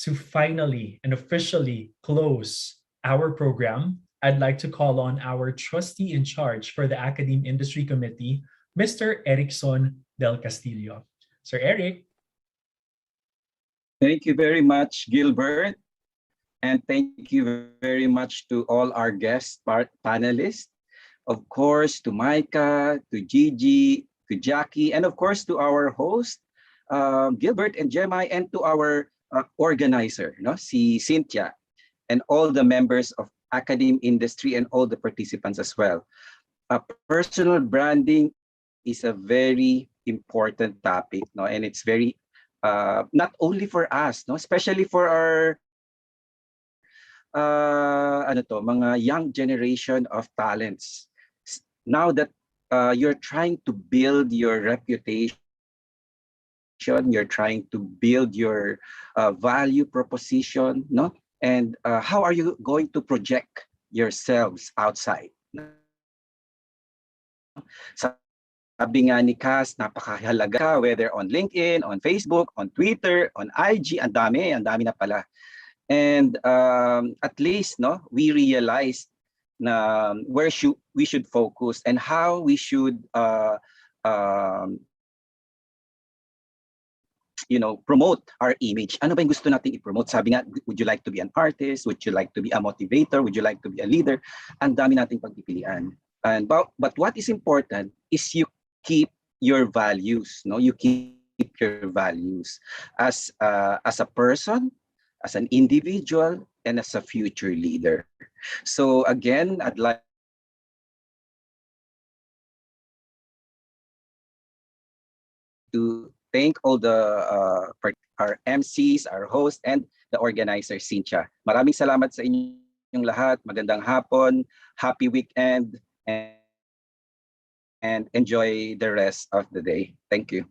to finally and officially close our program, I'd like to call on our trustee in charge for the Academe Industry Committee, Mr. Erickson del Castillo. Sir Eric. Thank you very much, Gilbert. And thank you very much to all our guest panelists. Of course, to Micah, to Gigi, to Jackie, and of course to our host, Gilbert and Jemai, and to our organizer, si Cynthia, and all the members of Academe Industry and all the participants as well. Personal branding is a very important topic, and it's very not only for us, especially for our mga young generation of talents. now that you're trying to build your reputation, you're trying to build your value proposition, no? And how are you going to project yourselves outside? Sabi nga ni Cass, napakahalaga, whether on LinkedIn, on Facebook, on Twitter, on IG, ang dami na pala. And at least, no, we realized na where we should focus and how we should promote our image. Ano ba yung gusto nating i-promote? Sabi nga, would you like to be an artist? Would you like to be a motivator? Would you like to be a leader? Ang dami nating pagpipilian. And but what is important is you keep your values, no? You keep your values as a person, as an individual, and as a future leader. So again, I'd like to thank all our MCs, our hosts, and the organizer, Cynthia. Maraming salamat sa inyong lahat. Magandang hapon, happy weekend, and enjoy the rest of the day. Thank you.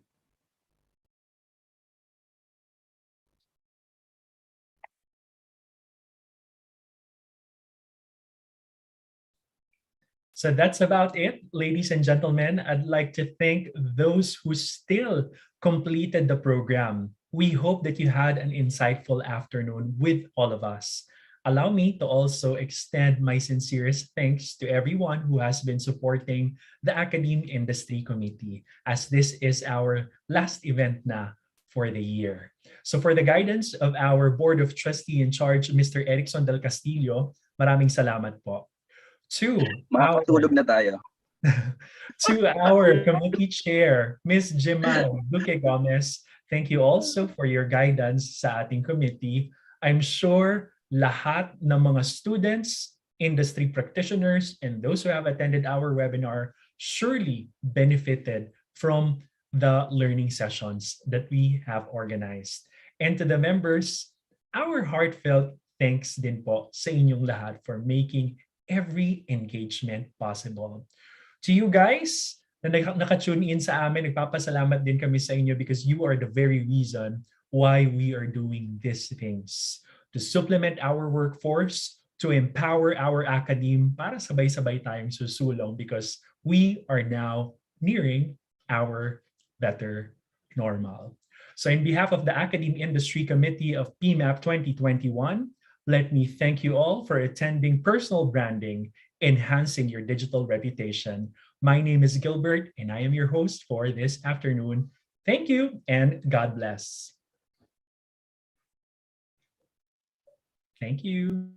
So that's about it, ladies and gentlemen. I'd like to thank those who still completed the program. We hope that you had an insightful afternoon with all of us. Allow me to also extend my sincerest thanks to everyone who has been supporting the Academe Industry Committee, as this is our last event na for the year. So for the guidance of our Board of Trustee in charge, Mr. Erickson del Castillo, maraming salamat po. To Makakatulog na tayo. our committee chair, Ms. Jemay Duque Gomez, thank you also for your guidance sa ating committee. I'm sure lahat ng mga students, industry practitioners, and those who have attended our webinar surely benefited from the learning sessions that we have organized. And to the members, our heartfelt thanks din po sa inyong lahat for making every engagement possible. To you guys na naka-tune in sa amin, nagpapasalamat din kami sa inyo because you are the very reason why we are doing these things. To supplement our workforce, to empower our academe para sabay-sabay tayong susulong because we are now nearing our better normal. So in behalf of the Academe Industry Committee of PMAP 2021, let me thank you all for attending Personal Branding, Enhancing Your Digital Reputation. My name is Gilbert, and I am your host for this afternoon. Thank you, and God bless. Thank you.